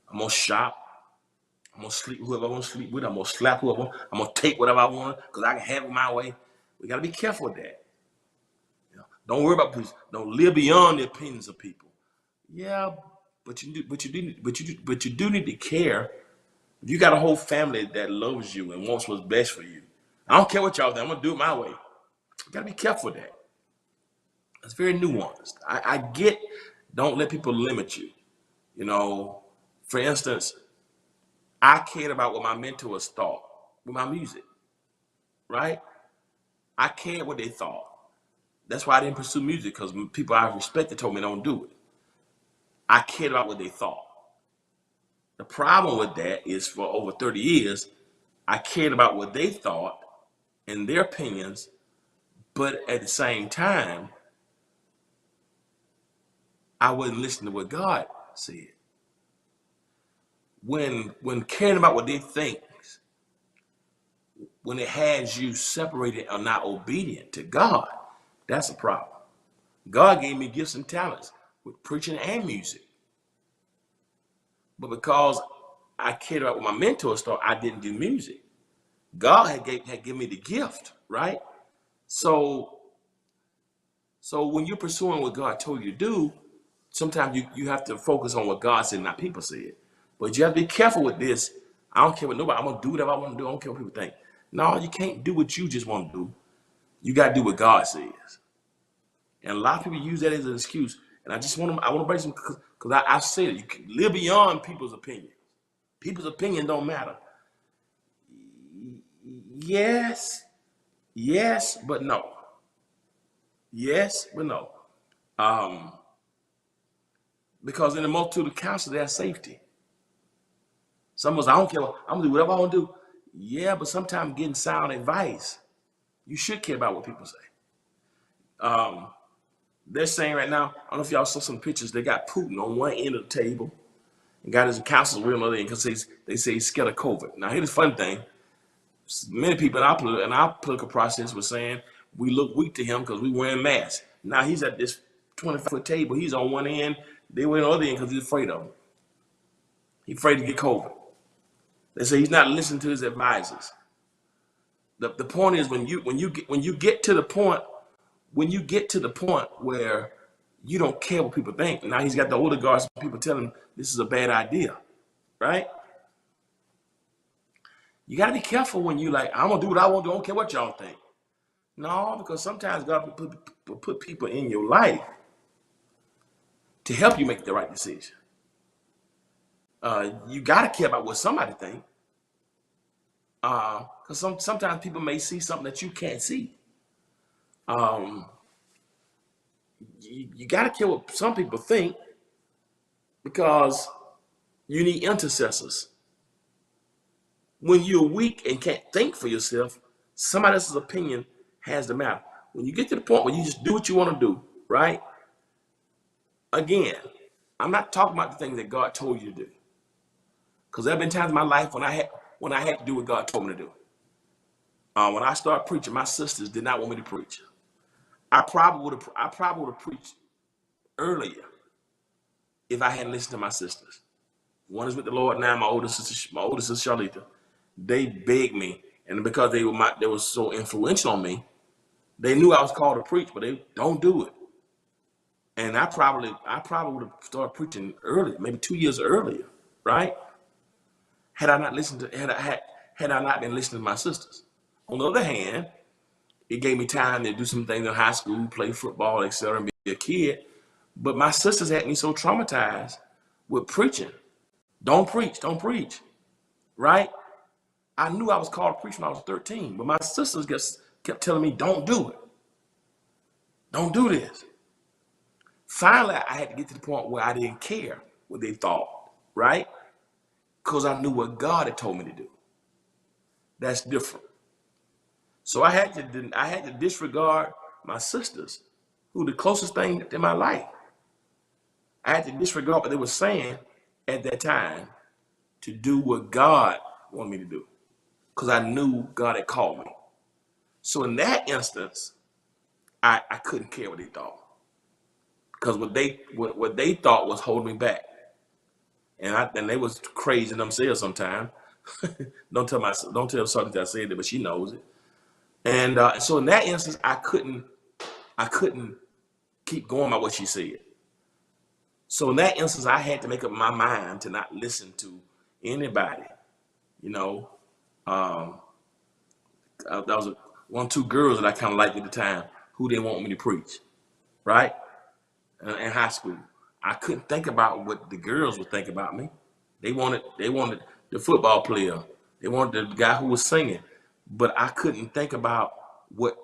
I'm gonna shop. I'm gonna sleep with whoever I want to sleep with. I'm gonna slap whoever I want. I'm gonna take whatever I want because I can have it my way. We gotta be careful with that. You know, don't worry about people. Don't live beyond the opinions of people. Yeah, but you do need to care. If you got a whole family that loves you and wants what's best for you, I don't care what y'all think. I'm gonna do it my way. You gotta be careful with that. It's very nuanced. I get. Don't let people limit you. You know, for instance, I cared about what my mentors thought with my music, right? I cared what they thought. That's why I didn't pursue music because people I respected told me don't do it. I cared about what they thought. The problem with that is for over 30 years, I cared about what they thought and their opinions, but at the same time, I wouldn't listen to what God said. When caring about what they think, when it has you separated or not obedient to God, that's a problem. God gave me gifts and talents with preaching and music. But because I cared about what my mentors thought, I didn't do music. God had given me the gift, right? So when you're pursuing what God told you to do, sometimes you have to focus on what God said, not people said. But you have to be careful with this. I don't care what nobody, I'm gonna do whatever I want to do. I don't care what people think. No, you can't do what you just want to do. You gotta do what God says. And a lot of people use that as an excuse. And I want to bring some, because I've said it, you can live beyond people's opinion. People's opinion don't matter. Yes, but no. Yes, but no. Um, because in the multitude of counsel, there's safety. Some of us, I don't care, I'm gonna do whatever I want to do. Yeah, but sometimes getting sound advice, you should care about what people say. They're saying right now, I don't know if y'all saw some pictures, they got Putin on one end of the table and got his counselors on the other end because they say he's scared of COVID. Now, here's the fun thing. Many people in our political process were saying we look weak to him because we wearing masks. Now he's at this 25-foot table. He's on one end. They were on the other end because he's afraid of him. He's afraid to get COVID. They say he's not listening to his advisors. The point is when you get to the point where you don't care what people think. Now he's got the older guards, people telling him this is a bad idea, right? You got to be careful when you like, I'm gonna do what I want to do. I don't care what y'all think. No, because sometimes God put people in your life to help you make the right decision. You got to care about what somebody think, because sometimes people may see something that you can't see. You got to care what some people think because you need intercessors. When you're weak and can't think for yourself, somebody else's opinion has the matter. When you get to the point where you just do what you want to do, right? Again, I'm not talking about the things that God told you to do, because there have been times in my life when I had to do what God told me to do. When I started preaching, my sisters did not want me to preach. I probably would have preached earlier if I hadn't listened to my sisters. One is with the Lord now. My older sister Charlita. They begged me, and because they were so influential on me, they knew I was called to preach, but they don't do it. And I probably would have started preaching early, maybe 2 years earlier, right? Had I not been listening to my sisters. On the other hand, it gave me time to do some things in high school, play football, etc., and be a kid. But my sisters had me so traumatized with preaching. Don't preach, right? I knew I was called to preach when I was 13, but my sisters kept telling me, don't do it. Don't do this. Finally, I had to get to the point where I didn't care what they thought, right? Because I knew what God had told me to do. That's different. So I had to disregard my sisters, who were the closest thing in my life. I had to disregard what they were saying at that time to do what God wanted me to do. because I knew God had called me. So in that instance, I couldn't care what they thought, because what they thought was holding me back, and they was crazy themselves sometimes. Don't tell something that I said it, but she knows it. And so in that instance, I couldn't keep going by what she said. So in that instance, I had to make up my mind to not listen to anybody. You know, that was one or two girls that I kind of liked at the time who didn't want me to preach, right? In high school, I couldn't think about what the girls would think about me. They wanted the football player. They wanted the guy who was singing, but I couldn't think about what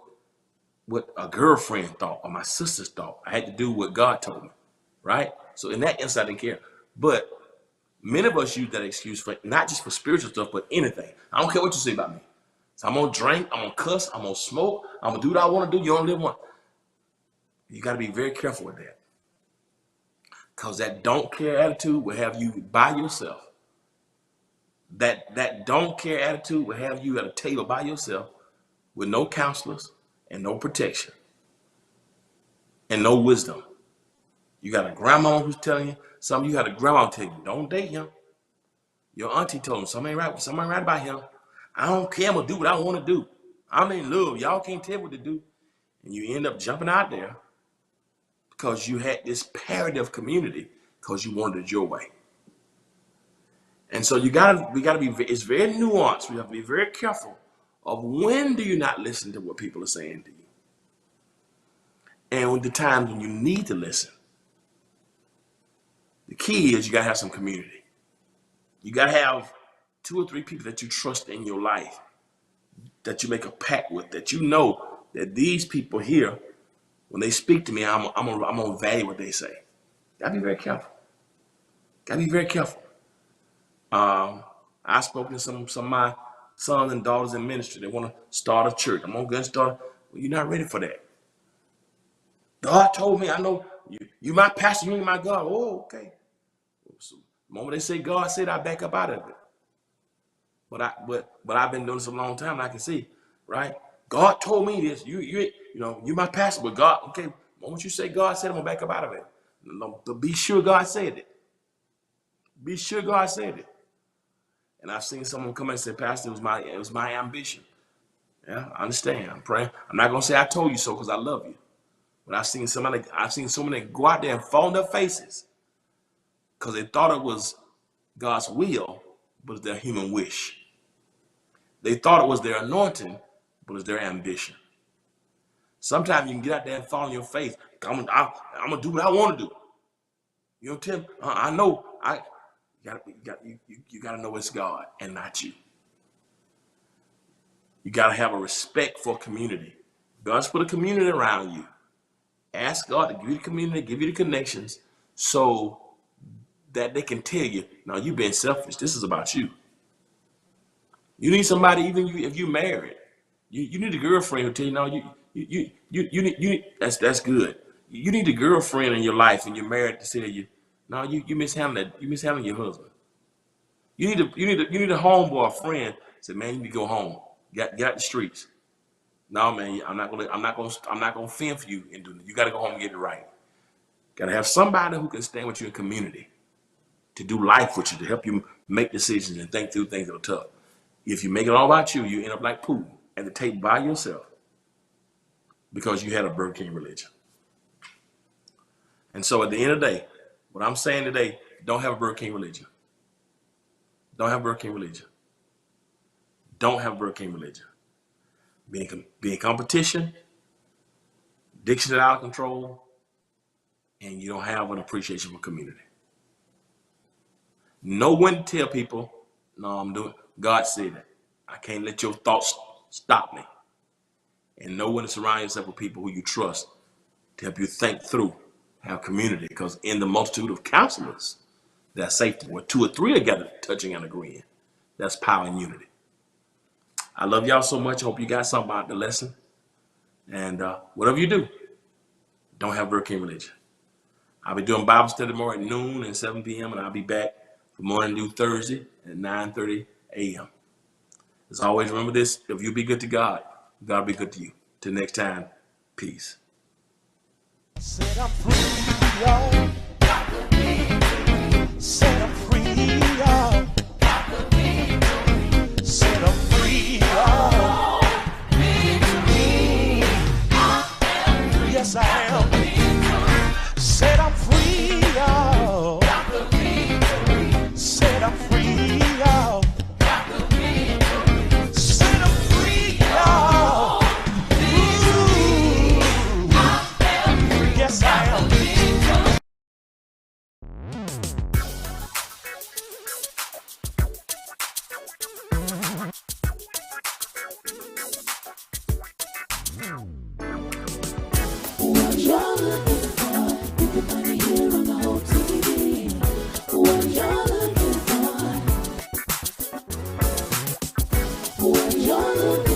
a girlfriend thought or my sisters thought. I had to do what God told me, right? So in that instance, I didn't care. But many of us use that excuse for not just for spiritual stuff, but anything. I don't care what you say about me. So I'm gonna drink, I'm gonna cuss, I'm gonna smoke, I'm gonna do what I want to do. You only live once. You got to be very careful with that, because that don't care attitude will have you by yourself. That don't care attitude will have you at a table by yourself with no counselors and no protection and no wisdom. You got a grandma who's telling you something. You got a grandma telling you, don't date him. Your auntie told him something ain't right about him. I don't care, I'm gonna do what I want to do. I'm in love. Y'all can't tell me what to do. And you end up jumping out there because you had this parody of community because you wanted it your way. And so we gotta be, it's very nuanced. We have to be very careful of when do you not listen to what people are saying to you. And the times when you need to listen. The key is you gotta have some community. You gotta have 2 or 3 people that you trust in your life, that you make a pact with, that you know that these people here, when they speak to me, I'm gonna value what they say. Gotta be very careful. Gotta be very careful. I've spoken to some of my sons and daughters in ministry. They want to start a church. I'm gonna go and start. Well, you're not ready for that. God told me, I know you my pastor, you my God. Oh, okay. So the moment they say God said, I back up out of it. But I've been doing this a long time, and I can see, right? God told me this. You my pastor, but God, okay. The moment you say God said, I'm gonna back up out of it. But be sure God said it. Be sure God said it. And I've seen someone come and say, Pastor, it was my ambition. Yeah, I understand. I'm praying. I'm not gonna say I told you so because I love you. But I've seen so many go out there and fall on their faces because they thought it was God's will, but it's their human wish. They thought it was their anointing, but it's their ambition. Sometimes you can get out there and fall on your face. I'm gonna do what I want to do. You know, Tim. I know. You gotta know it's God and not you. You gotta have a respect for community. God's put a community around you. Ask God to give you the community, give you the connections, so that they can tell you, no, you've been selfish. This is about you. You need somebody, even if you're married. You need a girlfriend who tell you, no, you need that's good. You need a girlfriend in your life and you're married to tell you, no, you mishandling that. You mishandling your husband. You need a homeboy, a friend. Say, man, you need to go home. Get out the streets. No, man, I'm not gonna fend for you and do it. You gotta go home and get it right. Gotta have somebody who can stand with you in community to do life with you, to help you make decisions and think through things that are tough. If you make it all about you, you end up like Putin at the table by yourself because you had a Burger King religion. And so at the end of the day, what I'm saying today, don't have a Burger King religion. Don't have a Burger King religion. Don't have a Burger King religion. Be in competition, addiction is out of control, and you don't have an appreciation for community. Know when to tell people, no, I'm doing, God said it. I can't let your thoughts stop me. And know when to surround yourself with people who you trust to help you think through, have community, because in the multitude of counselors, there's safety. Where 2 or 3 are gathered, touching and agreeing. That's power and unity. I love y'all so much. I hope you got something out of the lesson. And whatever you do, don't have Burger King religion. I'll be doing Bible study tomorrow at noon and 7 p.m. and I'll be back for morning due Thursday at 9:30 a.m. As always, remember this: if you be good to God, God will be good to you. Till next time, peace. Set I'm free, y'all. Set I'm free, y'all. Set I'm free, y'all. Yes, I am. Set I'm free, y'all. Set I'm free, y'all. Set I'm free, y'all. Ooh. Yes, I am. What you're looking for, you can find it here on the Hope TV. What you're looking for, what you're looking